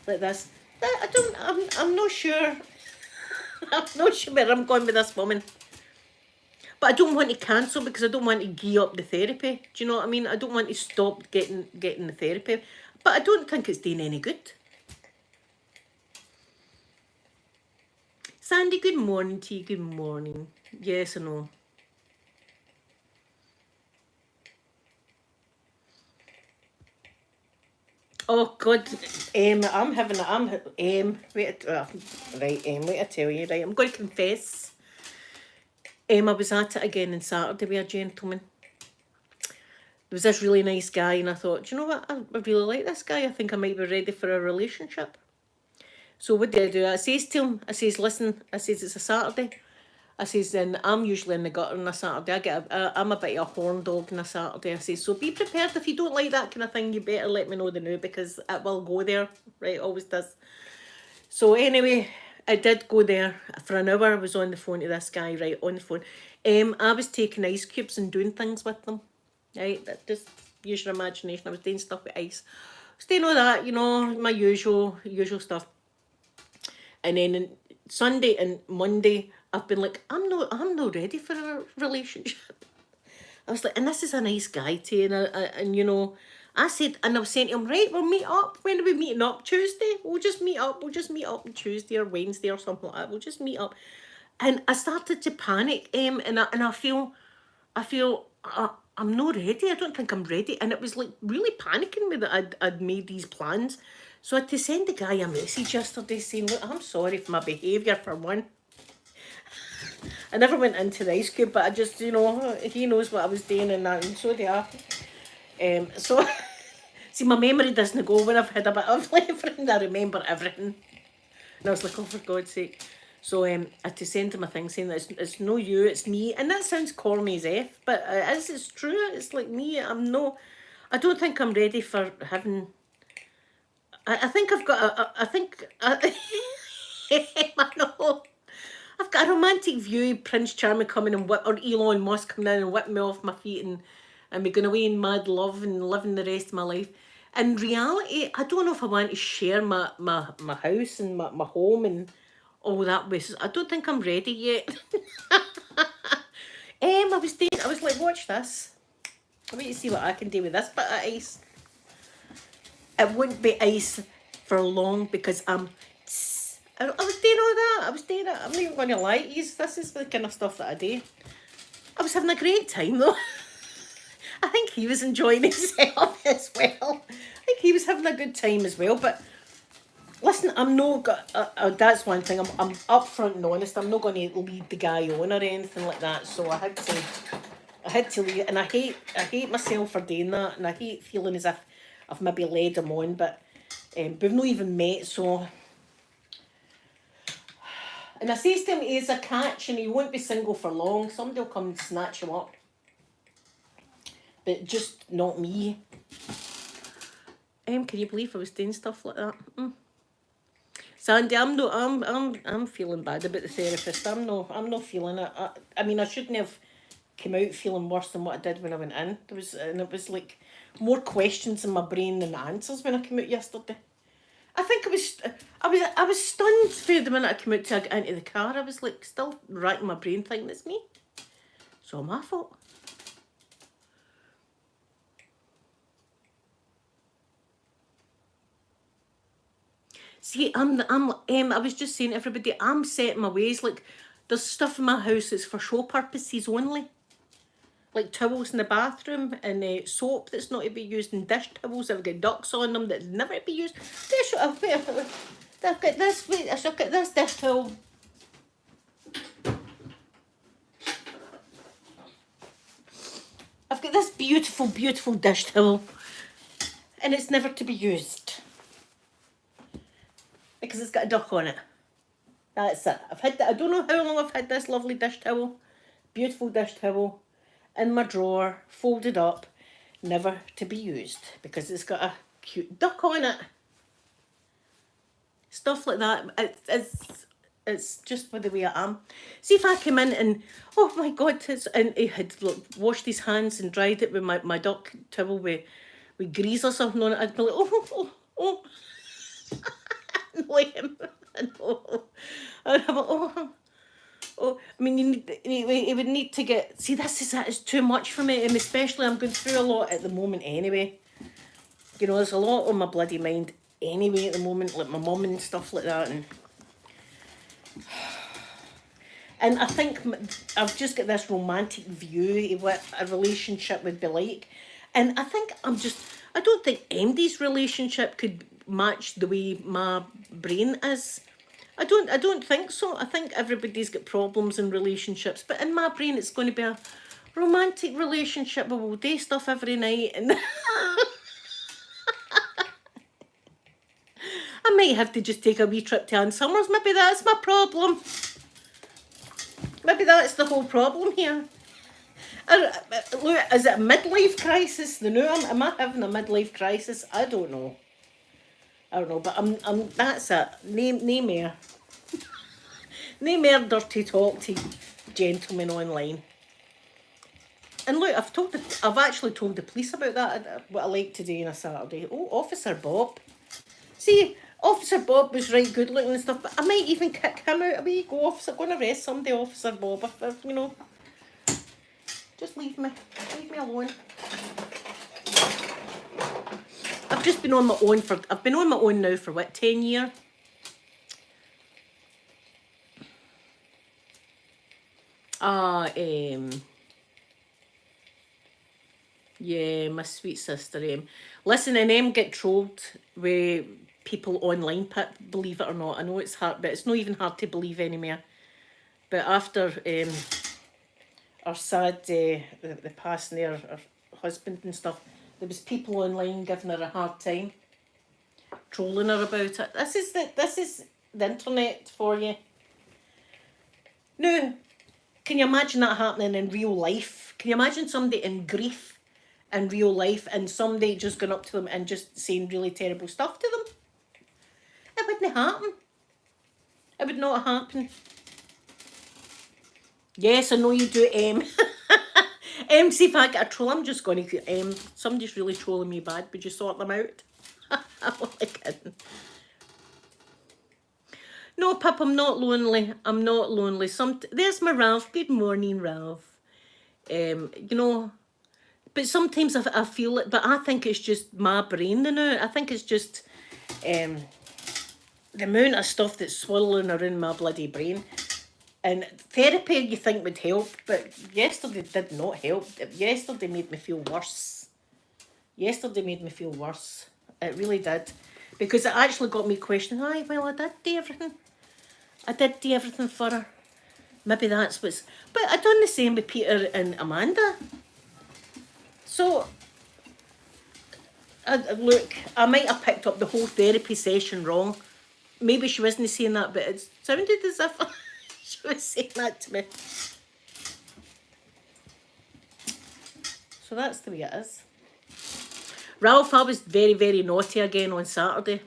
like this. I'm not sure. I'm not sure where I'm going with this woman. But I don't want to cancel, because I don't want to give up the therapy. Do you know what I mean? I don't want to stop getting the therapy. But I don't think it's doing any good. Sandy, good morning to you. Good morning. Yes or no? Oh God, I'm having wait, right, wait, I tell you, right, I'm going to confess. I was at it again on Saturday with a gentleman. There was this really nice guy, and I thought, do you know what, I really like this guy. I think I might be ready for a relationship. So what do? I says to him, I says, listen, I says, it's a Saturday. I says, then I'm usually in the gutter on a Saturday. I'm a bit of a horn dog on a Saturday. I says, so be prepared. If you don't like that kind of thing, you better let me know the now, because it will go there. Right, always does. So anyway, I did go there for an hour. I was on the phone to this guy, right, on the phone. I was taking ice cubes and doing things with them. Right, just use your imagination. I was doing stuff with ice. I was doing all that, you know, my usual stuff. And then Sunday and Monday, I've been like, I'm not ready for a relationship. I was like, and this is a nice guy too, and you know, I said, and I was saying to him, right, we'll meet up. When are we meeting up? Tuesday? We'll just meet up. We'll just meet up on Tuesday or Wednesday or something like that. We'll just meet up. And I started to panic, and I feel, I'm not ready. I don't think I'm ready. And it was like really panicking me that I'd made these plans. So I had to send the guy a message yesterday saying, look, I'm sorry for my behaviour, for one. I never went into the ice cube, but I just, you know, he knows what I was doing and that, and so do I. So, see, my memory doesn't go when I've had a bit of everything. I remember everything. And I was like, oh, for God's sake. So I had to send him a thing saying that it's no you, it's me. And that sounds corny as F, but it's true. It's like me. I don't think I'm ready for having... I think I've got I know. I've got a romantic view of Prince Charming coming and or Elon Musk coming in and whipping me off my feet, and me going away in mad love and living the rest of my life. In reality, I don't know if I want to share my house and my home and all that with... I don't think I'm ready yet. I was like, watch this. I want to see what I can do with this bit of ice. It wouldn't be ice for long, because I was doing all that. I was doing it. I'm not even going to lie to you. This is the kind of stuff that I do. I was having a great time though. I think he was enjoying himself as well. I think he was having a good time as well. But listen, I'm not... that's one thing. I'm upfront and honest. I'm not going to lead the guy on or anything like that. So I had to leave. And I hate myself for doing that. And I hate feeling as if I've maybe led him on, but we've not even met, so... And I says to him, he's a catch and he won't be single for long. Somebody will come and snatch him up. But just not me. Can you believe I was doing stuff like that? Sandy, I'm feeling bad about the therapist. I'm not feeling it. I mean, I shouldn't have come out feeling worse than what I did when I went in. It was like more questions in my brain than answers when I came out yesterday. I think I was stunned for the minute I came out into the car. I was like still racking my brain thinking it's me. So my fault. See, I was just saying to everybody, I'm set in my ways. Like, there's stuff in my house that's for show purposes only. Like towels in the bathroom and soap that's not to be used, and dish towels that have got ducks on them that's never to be used. I've got this dish towel. like this beautiful, beautiful dish towel, and it's never to be used because it's got a duck on it. That's it. I've had that. I don't know how long I've had this lovely dish towel, beautiful dish towel, in my drawer, folded up, never to be used because it's got a cute duck on it. Stuff like that. It's just the way I am. See if I come in and, oh my God, and he had washed his hands and dried it with my duck towel with grease or something on it. I'd be like, oh. Annoy him. I know. I'd have oh. I mean, he would need to get, see, that is too much for me, and especially I'm going through a lot at the moment anyway. You know, there's a lot on my bloody mind anyway at the moment, like my mum and stuff like that, and I think I've just got this romantic view of what a relationship would be like, and I think I don't think MD's relationship could match the way my brain is. I don't think so. I think everybody's got problems in relationships, but in my brain it's going to be a romantic relationship where we'll do stuff every night, and I might have to just take a wee trip to Ann Summers. Maybe that's my problem. Maybe that's the whole problem here. Look, is it a midlife crisis? Am I having a midlife crisis? I don't know, but I'm. That's it. No more. No more dirty talk to gentlemen online. And look, I've actually told the police about that. What I like to do on a Saturday. Oh, Officer Bob. See, Officer Bob was right good looking and stuff, but I might even kick him out. Away you go, Officer. Go and arrest somebody, Officer Bob. If you know, just leave me alone. I've been on my own now for what, 10 years? Yeah, my sweet sister. Listen, and get trolled with people online, believe it or not. I know it's hard, but it's not even hard to believe anymore. But after our sad, the passing of her husband and stuff, there was people online giving her a hard time, trolling her about it. This is the internet for you. Now, can you imagine that happening in real life? Can you imagine somebody in grief in real life and somebody just going up to them and just saying really terrible stuff to them? It wouldn't happen. It would not happen. Yes, I know you do, see if I get a troll. I'm just going to, somebody's really trolling me bad. Would you sort them out? I'm only kidding. No, Pip, I'm not lonely. I'm not lonely. There's my Ralph. Good morning, Ralph. You know, but sometimes I feel it, but I think it's just my brain now. I think it's just the amount of stuff that's swirling around my bloody brain. And therapy you think would help, but yesterday did not help. Yesterday made me feel worse. It really did. Because it actually got me questioning, I did do everything. I did do everything for her. Maybe that's what's... But I done the same with Peter and Amanda. So, look, I might have picked up the whole therapy session wrong. Maybe she wasn't saying that, but it sounded as if she was saying that to me. So that's the way it is. Ralph, I was very, very naughty again on Saturday.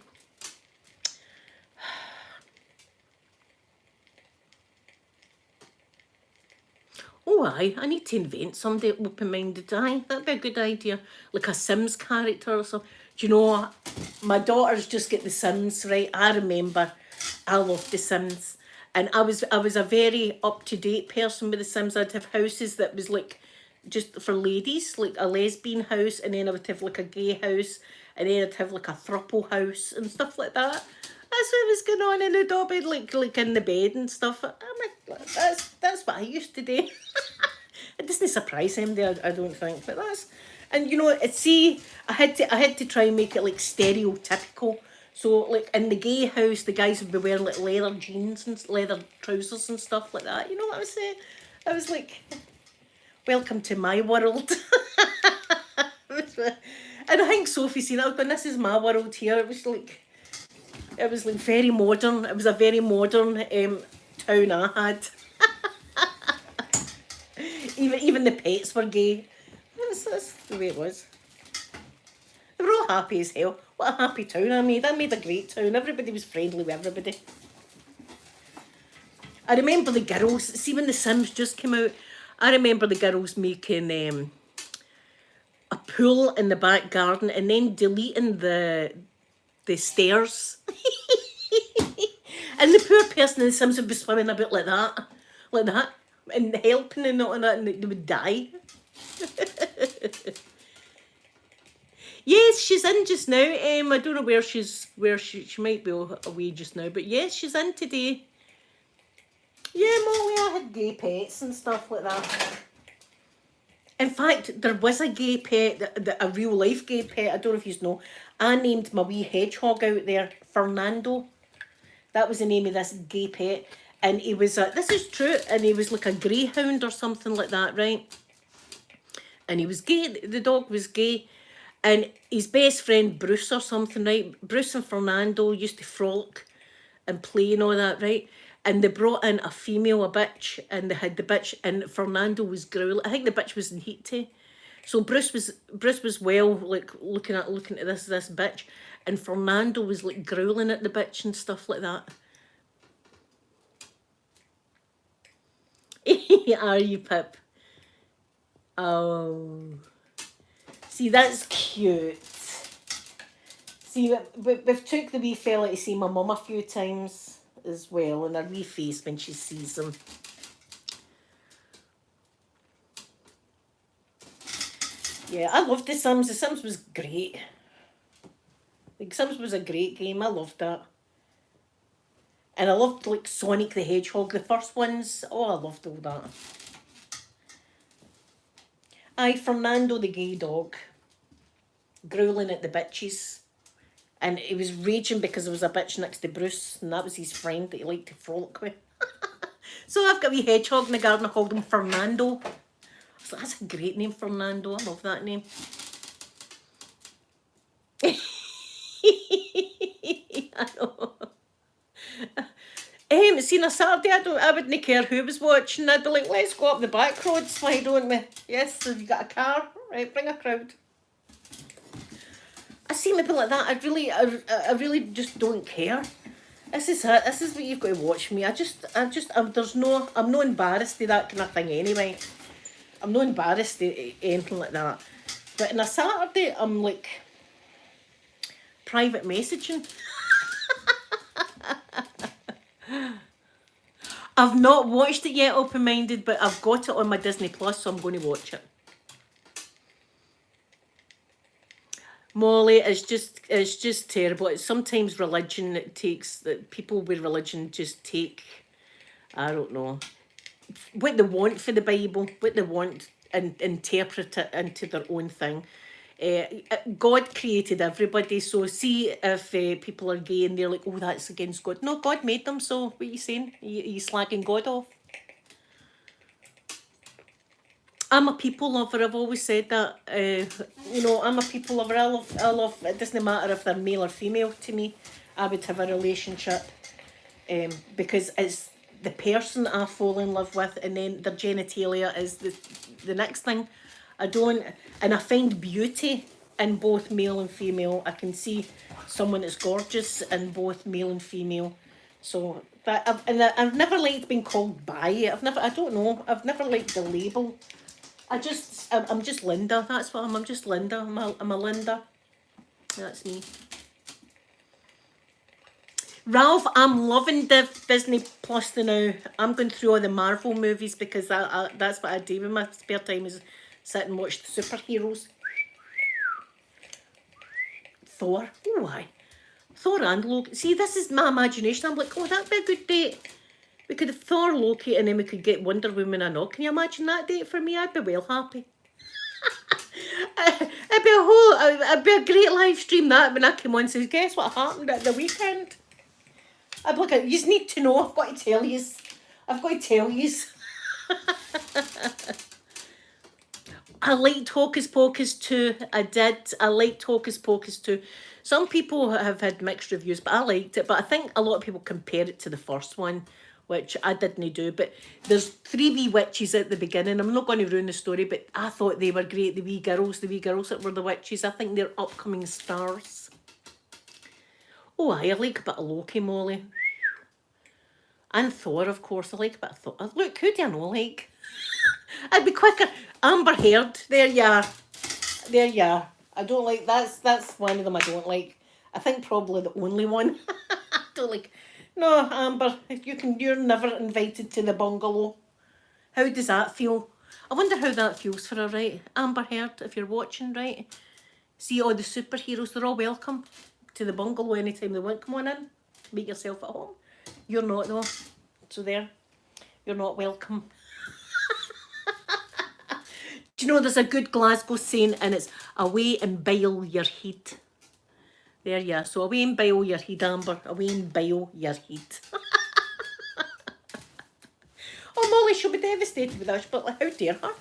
Oh, aye, I need to invent somebody open-minded. Aye, that'd be a good idea. Like a Sims character or something. Do you know, my daughter's just get the Sims, right? I remember I loved the Sims. And I was a very up-to-date person with the Sims. I'd have houses that was like just for ladies, like a lesbian house, and then I would have like a gay house, and then I'd have like a throuple house and stuff like that. That's what was going on in the dobby, like in the bed and stuff. That's what I used to do. It doesn't surprise him, I don't think, but that's, and you know, see, I had to try and make it like stereotypical. So like in the gay house, the guys would be wearing like leather jeans and leather trousers and stuff like that. You know what I was saying? I was like, Welcome to my world. And I think Sophie seen it. I was going, this is my world here. It was like very modern. It was a very modern town I had. Even the pets were gay. That's the way it was. They were all happy as hell. What a happy town I made. I made a great town. Everybody was friendly with everybody. I remember the girls, see when The Sims just came out, I remember the girls making a pool in the back garden and then deleting the stairs. And the poor person in The Sims would be swimming about like that, and helping and all that, and they would die. Yes, she's in just now. I don't know where she might be away just now, but yes, she's in today. Yeah, Molly, I had gay pets and stuff like that. In fact, there was a gay pet, a real life gay pet. I don't know if you know. I named my wee hedgehog out there Fernando. That was the name of this gay pet, and he was this is true, and he was like a greyhound or something like that, right? And he was gay. The dog was gay. And his best friend, Bruce or something, right? Bruce and Fernando used to frolic and play and all that, right? And they brought in a female, a bitch, and they had the bitch, and Fernando was growling. I think the bitch was in heat too. So Bruce was well, like looking at this bitch, and Fernando was like growling at the bitch and stuff like that. Are you, Pip? Oh. See, that's cute. See, we've took the wee fella to see my mum a few times as well, and her wee face when she sees him. Yeah, I loved The Sims. The Sims was great. The Sims was a great game. I loved that. And I loved like Sonic the Hedgehog, the first ones. Oh, I loved all that. Aye, Fernando the gay dog, growling at the bitches. And he was raging because there was a bitch next to Bruce, and that was his friend that he liked to frolic with. So I've got a wee hedgehog in the garden. I called him Fernando. I was like, that's a great name, Fernando. I love that name. I know. See, on a Saturday, I wouldn't care who was watching. I'd be like, let's go up the back roads, why don't we? Yes, have you got a car? Right, bring a crowd. I see maybe like that. I really just don't care. This is it. This is what you've got to watch me. I'm not embarrassed of that kind of thing anyway. I'm not embarrassed of anything like that. But on a Saturday, I'm like private messaging. I've not watched it yet, open-minded, but I've got it on my Disney Plus, so I'm going to watch it. Molly, it's just terrible. It's sometimes religion that takes, that people with religion just take, I don't know, what they want for the Bible, what they want, and interpret it into their own thing. God created everybody, so see if people are gay and they're like, oh, that's against God. No, God made them, so what are you saying? Are you slagging God off? I'm a people lover. I've always said that. I'm a people lover. I love. It doesn't matter if they're male or female to me. I would have a relationship because it's the person I fall in love with, and then their genitalia is the next thing. I find beauty in both male and female. I can see someone that's gorgeous in both male and female. So I've never liked being called bi. I've never liked the label. I'm just Linda. That's what I'm just Linda. I'm a Linda. That's me. Ralph, I'm loving Disney Plus now. I'm going through all the Marvel movies because that's what I do in my spare time, is sit and watch the superheroes. Thor. Oh, why? Thor and Loki. See, this is my imagination. I'm like, oh, that'd be a good date. We could have Thor, Loki, and then we could get Wonder Woman and all. Can you imagine that date for me? I'd be well happy. It'd be a great live stream that when I came on and says, guess what happened at the weekend? I'd look at, you need to know, I've got to tell you. I liked Hocus Pocus 2. I did. I liked Hocus Pocus 2. Some people have had mixed reviews, but I liked it. But I think a lot of people compare it to the first one, which I didn't do. But there's three wee witches at the beginning. I'm not going to ruin the story, but I thought they were great. The wee girls that were the witches. I think they're upcoming stars. Oh, I like a bit of Loki, Molly. And Thor, of course. I like a bit of Thor. Look, who do I know like? I'd be quicker. Amber Heard. There you are. There you are. I don't like that's one of them I don't like. I think probably the only one. I don't like. No, Amber, you're never invited to the bungalow. How does that feel? I wonder how that feels for her, right? Amber Heard, if you're watching, right? See all the superheroes, they're all welcome to the bungalow anytime they want. Come on in. Make yourself at home. You're not though. So there. You're not welcome. Do you know there's a good Glasgow saying and it's away and bile your heat. There you are. So away and bile your heat, Amber. Away and bile your heat. Oh, Molly, she'll be devastated with that. But like, how dare her?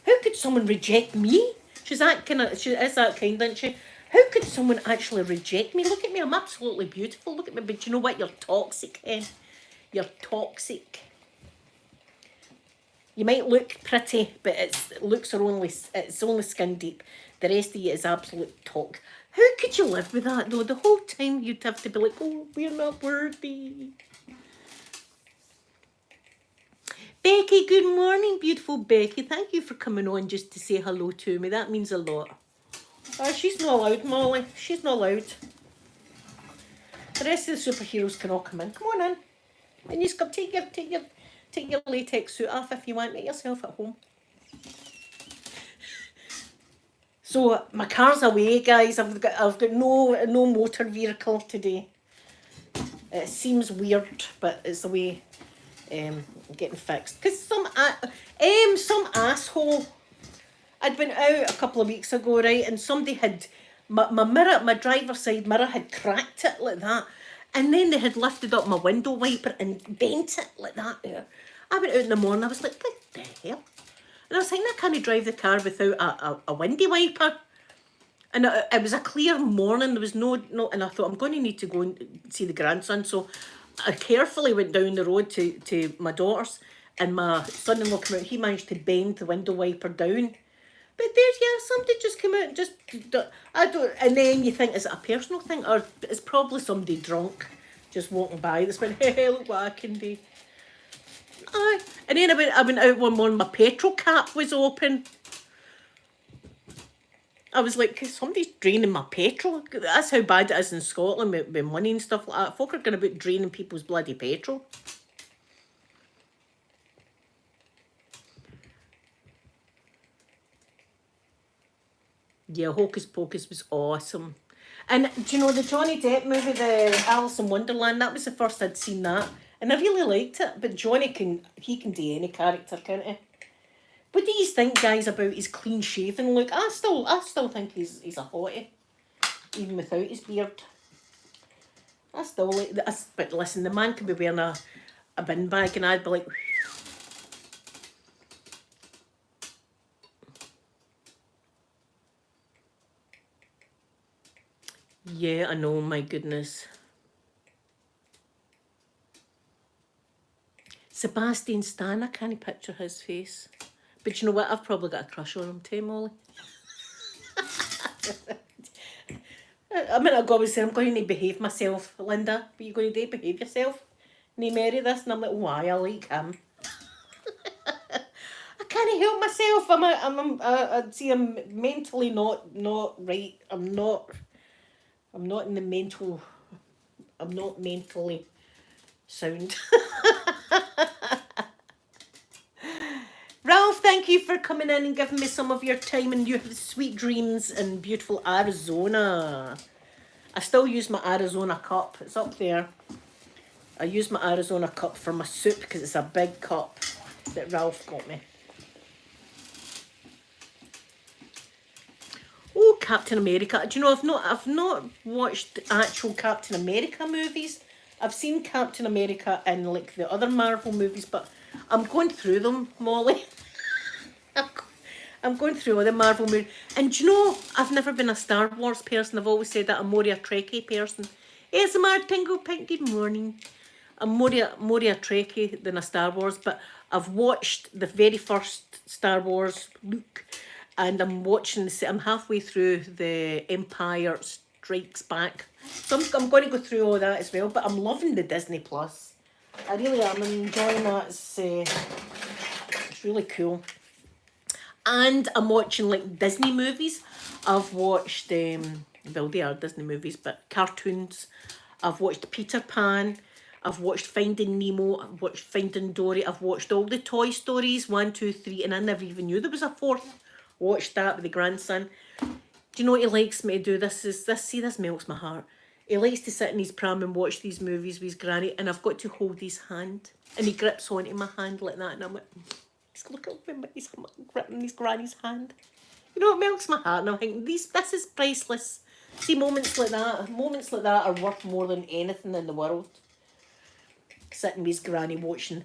How could someone reject me? She is that kind, isn't she? How could someone actually reject me? Look at me, I'm absolutely beautiful. Look at me, but you know what? You're toxic, Hen. You're toxic. You might look pretty, but it's only skin deep. The rest of you is absolute toxic. How could you live with that though? The whole time you'd have to be like, oh, we're not worthy. Becky, good morning, beautiful Becky. Thank you for coming on just to say hello to me. That means a lot. Oh, she's not allowed, Molly. She's not allowed. The rest of the superheroes can all come in. Come on in. And you just take your latex suit off if you want. Make yourself at home. So my car's away, guys. I've got no motor vehicle today. It seems weird, but it's the way getting fixed. Because some asshole. I'd been out a couple of weeks ago, right, and somebody had my driver's side mirror had cracked it like that, and then they had lifted up my window wiper and bent it like that. There, I went out in the morning. I was like, what the hell? And I was thinking, I can't drive the car without a windy wiper. And it was a clear morning. There was no, and I thought I'm going to need to go and see the grandson. So I carefully went down the road to my daughter's, and my son-in-law came out. He managed to bend the window wiper down. But there's, yeah, somebody just came out and just, I don't, and then you think, is it a personal thing? Or it's probably somebody drunk just walking by that's went, hey, look what I can do. Aye. And then I went out one morning, my petrol cap was open. I was like, somebody's draining my petrol. That's how bad it is in Scotland with money and stuff like that. Folk are going about draining people's bloody petrol. Yeah, Hocus Pocus was awesome. And do you know the Johnny Depp movie, the Alice in Wonderland, that was the first I'd seen that. And I really liked it. But Johnny can do any character, can't he? What do you think, guys, about his clean shaven look? I still think he's a hottie. Even without his beard. I still like that. But listen, the man could be wearing a bin bag and I'd be like, yeah, I know, my goodness. Sebastian Stan, I can't picture his face. But you know what? I've probably got a crush on him too, Molly. I mean, I've always say, I'm going to behave myself, Linda. But you're going to behave yourself? And he marry this? And I'm like, why? I like him. I can't help myself. I'm mentally not right. I'm not in the mental. I'm not mentally sound. Ralph, thank you for coming in and giving me some of your time, and you have sweet dreams in beautiful Arizona. I still use my Arizona cup. It's up there. I use my Arizona cup for my soup because it's a big cup that Ralph got me. Oh, Captain America. Do you know, I've not watched actual Captain America movies. I've seen Captain America in like the other Marvel movies, but I'm going through them, Molly. I'm going through all the Marvel movies. And do you know, I've never been a Star Wars person. I've always said that I'm more a Trekkie person. It's a Tingle Pink, good morning. I'm more a Trekkie than a Star Wars, but I've watched the very first Star Wars, Luke, and I'm halfway through the Empire Strikes Back. So I'm going to go through all that as well, but I'm loving the Disney Plus. I really am. I'm enjoying that. It's really cool. And I'm watching like Disney movies. I've watched, well, they are Disney movies, but cartoons. I've watched Peter Pan. I've watched Finding Nemo. I've watched Finding Dory. I've watched all the Toy Stories, 1, 2, 3, and I never even knew there was a fourth. Watched that with the grandson. Do you know what he likes me to do? This melts my heart. He likes to sit in his pram and watch these movies with his granny, and I've got to hold his hand. And he grips onto my hand like that, and I'm like, look at him, he's gripping his granny's hand. You know, it melts my heart, and I'm thinking, this is priceless. See, moments like that are worth more than anything in the world. Sitting with his granny watching.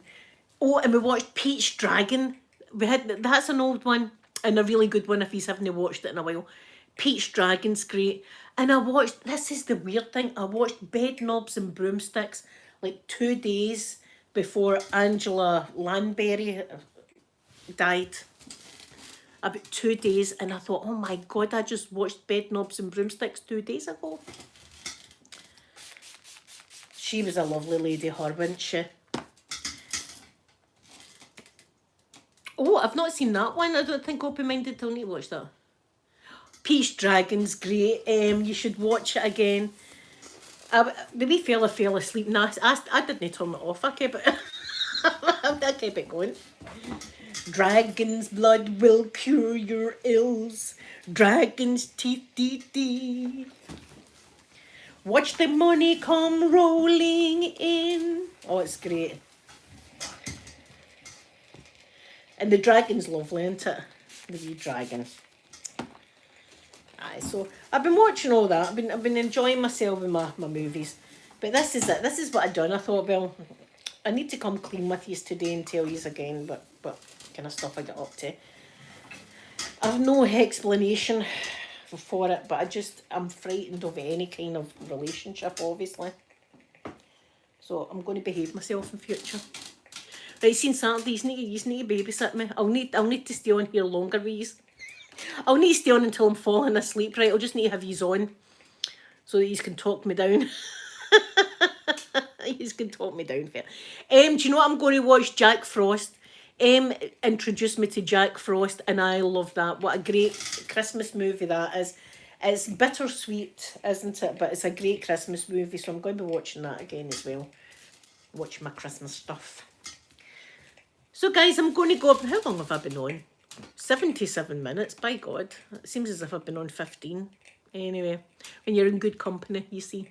Oh, and we watched Pete's Dragon. That's an old one, and a really good one if you haven't watched it in a while. Pete's Dragon's great. And I watched, this is the weird thing, I watched Bed Knobs and Broomsticks like 2 days before Angela Lansbury died. About 2 days, and I thought, oh my God, I just watched Bed Knobs and Broomsticks 2 days ago. She was a lovely lady, her, wasn't she? Oh, I've not seen that one. I don't think Open-Minded till need to watch that. Pete's Dragon's great. You should watch it again. The wee fella fell asleep. Nah, I didn't turn it off. I kept it. I kept it going. Dragon's blood will cure your ills. Dragon's teeth, teeth. Watch the money come rolling in. Oh, it's great. And the dragon's lovely, isn't it? The wee dragon. Aye, so I've been watching all that. I've been enjoying myself with my movies. But this is it. This is what I've done. I thought, well, I need to come clean with you today and tell you again, but kind of stuff I got up to. I've no explanation for it, but I'm frightened of any kind of relationship, obviously. So I'm going to behave myself in future. Right, seen Saturday, you need to babysit me. I'll need to stay on here longer with yous. I'll need to stay on until I'm falling asleep, right? I'll just need to have yous on so that yous can talk me down. Yous can talk me down fair. Do you know what? I'm going to watch Jack Frost. Introduced me to Jack Frost, and I love that. What a great Christmas movie that is. It's bittersweet, isn't it? But it's a great Christmas movie, so I'm going to be watching that again as well. Watching my Christmas stuff. So guys, I'm going to go up. How long have I been on? 77 minutes, by God. It seems as if I've been on 15. Anyway, when you're in good company, you see.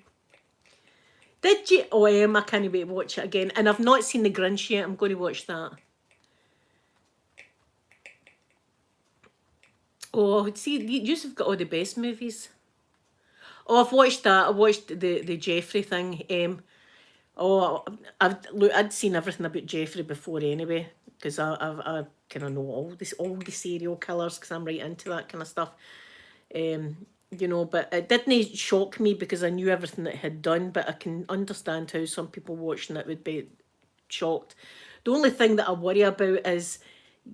Did you? Oh, I can't wait to watch it again. And I've not seen The Grinch yet. I'm going to watch that. Oh, see, you've got all the best movies. Oh, I've watched that. I watched the Jeffrey thing. I'd seen everything about Jeffrey before anyway, because I kind of know all the serial killers, because I'm right into that kind of stuff. You know, but it didn't shock me because I knew everything that it had done, but I can understand how some people watching it would be shocked. The only thing that I worry about is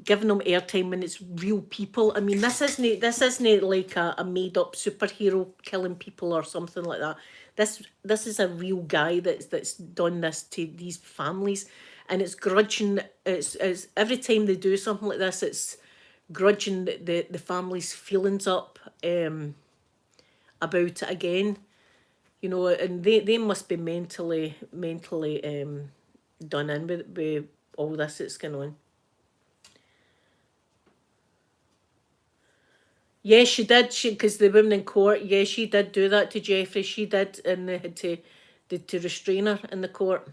giving them airtime when it's real people. I mean, this isn't like a made up superhero killing people or something like that. This is a real guy that's done this to these families, and it's grudging. It's every time they do something like this, it's grudging the family's feelings up about it again. You know, and they must be mentally done in with all this that's going on. Yeah, she did. Because the women in court, yeah, she did do that to Jeffrey. She did, and they had to restrain her in the court.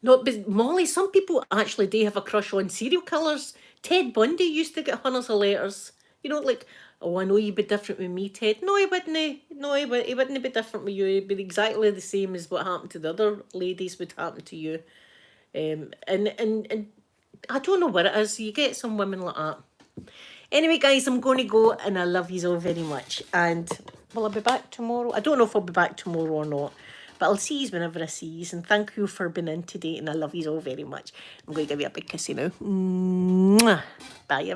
No, but Molly, some people actually do have a crush on serial killers. Ted Bundy used to get hundreds of letters. You know, like, oh, I know you'd be different with me, Ted. No, he wouldn't. No, he wouldn't be different with you. He'd be exactly the same as what happened to the other ladies would happen to you. And I don't know what it is. You get some women like that. Anyway, guys, I'm going to go, and I love you all very much. And will I be back tomorrow? I don't know if I'll be back tomorrow or not, but I'll see you whenever I see you. And thank you for being in today, and I love you all very much. I'm going to give you a big kissy now. Mwah. Bye, everyone.